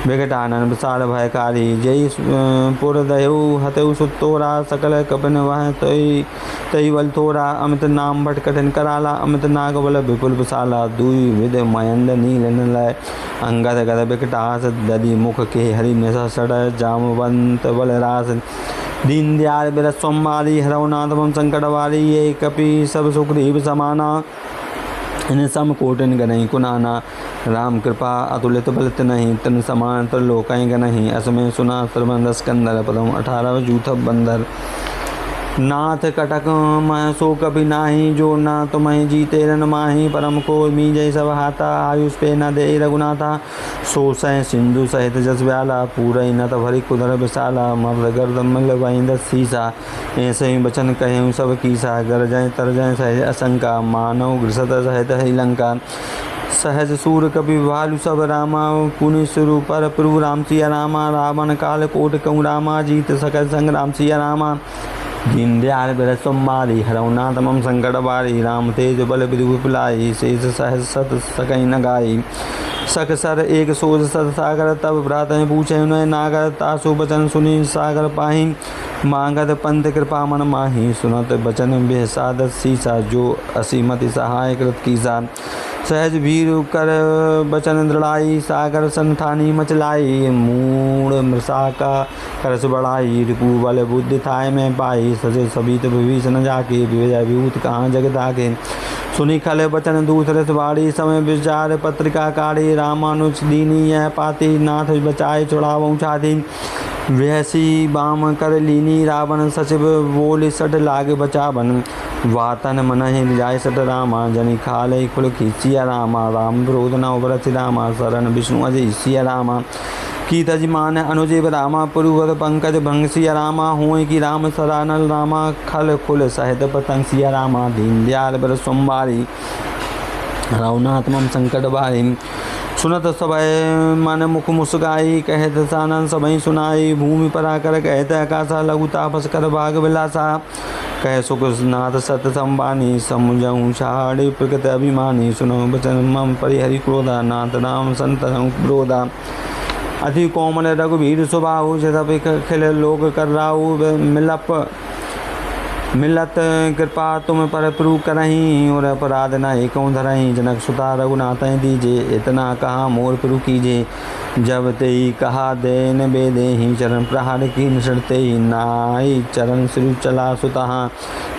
विकटानन विशाल भयकारी। जय पुर दयऊ हतऊ सुतोरा, सकल कपिन वह तई बल तोरा। अमित नाम भट कठिन कराला, अमित नाग बल विपुल विशाला। दुई विद मयंद नील निलय, अंगद गद विकटास। दधि मुख के हरि निशा सड़, जामवंत बल रास। दीन दयाल बिरज सोमवारी, हरौनाथ मम संकट वारी। ये कपि सब सुग्रीव समाना, इन सम कोटिन गनहि कुनाना। राम कृपा अतुलित बलित नहीं, तन समान त्रिलोकहि गनहि। असमय सुना सर्वंद स्कंदर, पदम 18 जूथब बंदर। नाथ कटक मह सो कभी नाही, जो ना तुम्हें जीते रन माही। परम को मीजय सब हाथा, आयुष पे न दे रघुनाथा। सो सह सिंधु सहित जस व्याला, पूरई न भरी कुदर विशाला। मर्द गर्द मल वहीं शीसा, ऐसे ही बचन कहें सब कीसा। गरजय तरजय सहज असंका, मानव घृषत सहित ही लंका। सहज सूर कपि भालु सब रामा, पुनि सुरु पर प्रभु राम सिया रामा। रावण काल कोट कहूँ रामा, जीत सकल संग राम सिया रामा। दीन दयाल बिरज सोमवारी, हरौनाथ मम संकट बारी। राम तेज बल विधि विपुलाई, शेष सहज सत सकई न गाई। सक सर एक सोज सत सागर, तब भ्रात पूछे उन्हें नागर। तासु बचन सुनी सागर पाही, मांगत पंथ कृपा मन माही। सुनत बचन बेसादत शीसा, जो असीमति सहाय कृत कीसा। सहज भीर कर बचन दृढ़ाई, सागर संठानी मचलाई। मूड मृषा का करस बढ़ाई, रिपु बल बुद्धि थाय में पाई। सजे सबित विभीषण जाके, विजय विभूत कहाँ जगत आके। सुनी खल बचन दूत रस बाड़ी, समय विचार पत्रिका काढ़ी। रामानुज दीनी यह पाती, नाथ बचाए छुड़ावऊँ छाती। वैसी बाम कर लीनी, रावण सचिव बोल सट लाग बचावन। वातन मन ही जाय सट रामा, जनि खाल खुल खींचिया रामा। राम विरोध न उबरत रामा, शरण विष्णु अजय सिया रामा। की तजमान अनुजेब रामा, पुरुवत पंकज भंग सिया रामा। हुए की राम सरानल रामा, खल खुल सहित पतंग सिया रामा। दीन दयाल बिरज सोमवारी, रघुनाथ मम संकट बारी। सुनत सबय मन मुख मुस्काई, कहत सानन सबई सुनाई। भूमि पर आकर कहत आकाशा, लघु तापस कर भाग विलासा। कह सुख नाथ सत संबानी, समुझऊँ छाड़ी प्रकृत अभिमानी। सुनो बचन मम परिहरि क्रोधा, नाथ राम संतन क्रोधा। अति कोमल रघुवीर सुबाहु, जदपि खिल लोक कर राहु। मिलत कृपा तुम पर प्रभु करहीं, और अपराध न एकऊँ धरहीं। जनक सुता रघुनाथ दीजे, इतना कहा मोर प्रभु कीजे। जब तेई कहा देन बेदेहि, चरण प्रहार की निसरते ही नाई। चरण श्री चला सुतहाँ,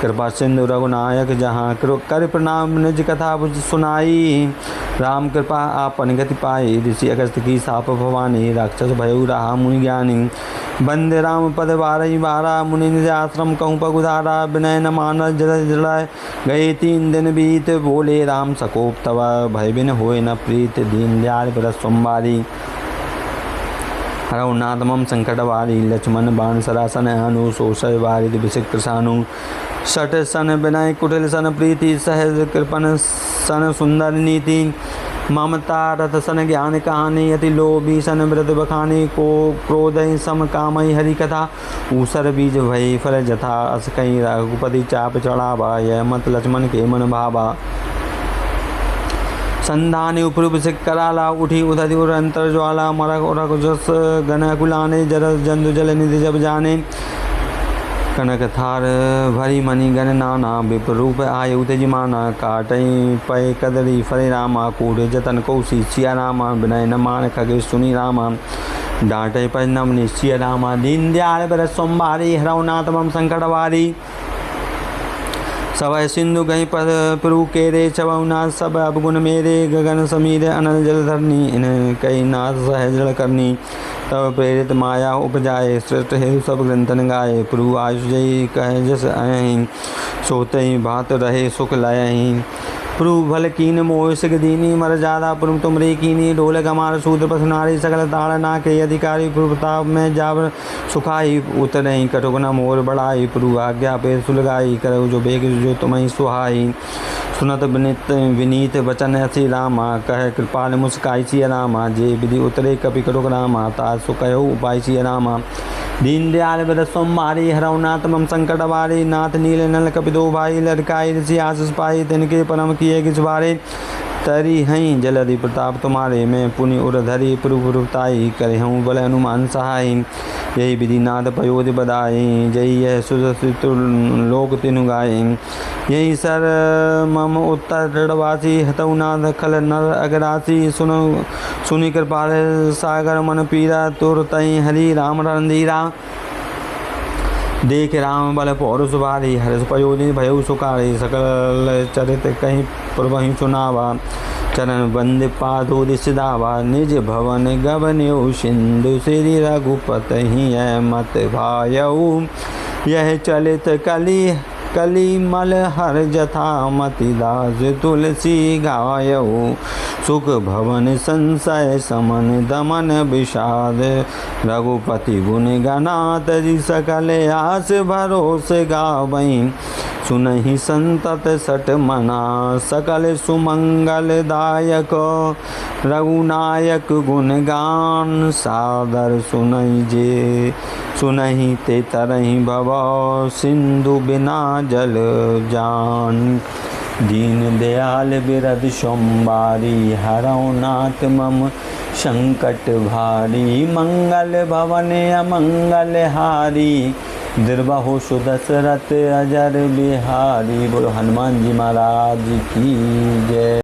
कृपा सिंधु रघुनायक जहाँ। कर प्रणाम निज कथा सुनाई, राम कृपा आपन गति पाई। ऋषि अगस्त की साप भवानी, राक्षस भयउ रहा मुनि ज्ञानी। बंदे राम पद बारही बारा, मुनि निज आश्रम कहूँ पगुधारा। विनय न मानस जल जलाय, गए 3 दिन बीत। बोले राम सकोप तब, भय बिन होए न प्रीत। दीन दयाल बिरज सोमवारी, रघुनाथ मम संकट वारी। लक्ष्मण बाण सरासन अनु, सोसय वारिद विषिक कृषानु। सठ सन विनय कुटिल सन प्रीति, सहज कृपन सन सुंदर नीति। ममता रथ सन ज्ञान कहानी अति लोभी सन व्रत बखानी को क्रोध सम कामई हरि कथा ऊसर बीज भई फल जथा अस कहीं रघुपति चाप चढ़ावा यह मत लक्ष्मण के मन भावा संधान उपरूप से कराला उठी उधि उर अंतर ज्वाला मरक उरक जस गण कुलाने जरस जंतु जल निधि जब जाने कनक थार भरी मणि गण नाना विपरूप आय उतजमाना काटई पय कदरी फरे रामा कूढ़ जतन कौशी सिया रामा विनय न मान खगे सुनी रामा डांटे पर नम निश्चय रामा दीन दयाल बर सोमवारी हरवनाथ मम संकटवारी सवय सिंधु गई पर प्रभु के रे चवना सब अवगुण मेरे गगन समीर अनल जल धरनी इन कई नाथ सहजल करनी तब प्रेरित माया उपजाए श्रेष्ठ हे सब ग्रंथन गाए प्रभु आयुष जय कह जस अहि सोते भात रहे सुख लयहि प्रभु भल कीन मोह सिख दीनी मर जादा प्रभु तुमरे कीनी ढोल गमार सूत्र पसनारी सकल ताड़ना के अधिकारी प्रभु प्रताप में जावर सुखाई उतरई कटुकना मोर बढ़ाई प्रभु आज्ञा पे सुलगाई करो जो बेग जो तुम्हें सुहाई सुनत विनीत वचन श्री रामा कह कृपाल मुस्काई सिया रामा जे विधि उतरे कपि कटुक रामा ता सुकयो उपाय सिया रामा दीन दयाल बर सोमवारी हरवनाथ मम संकट वारी नाथ नील नल कपिदो भाई लड़काई ऋषि आशीष पाई तिनके परम किए किस बारे तरी हई जलधि प्रताप तुम्हारे मैं पुनि उरधरी प्रभुताई करे हूँ बल हनुमान सहाय यही विधि नाथ पयोध बदाई जय यह सुजसित लोक तिनु गाय यही सर मम उत्तर दृढ़वासी हतौ नाथ खल नर अगरासी सुनो सुनि कृपाल सागर मन पीरा तुरतई हरि राम रणधीरा देख राम बल पौरुष बारी हर्ष पयोधि भयउ सुकारी सकल चरित कहीं प्रभहि सुनावा चरण बंद पादोदि सिधावा निज भवन गवन्यु सिंधु श्री रघुपत ही मत भायऊ यह चलित कली मल हर जथा मति दास तुलसी गायऊ सुख भवन संशय समन दमन विषाद रघुपति गुण गणात जी सकल आस भरोस गावई सुनहि संतत सट मना सकल सुमंगल दायक रघुनायक गुणगान सादर सुनहि जे सुनहि ते तरहि भव सिंधु बिना जल जान दीन दयाल बिरद सोमवारी हरौ नाथ मम संकट भारी मंगल भवन अमंगल हारी दुर्बाहु सुदशरथ अजर बिहारी बोलो हनुमान जी महाराज की जय।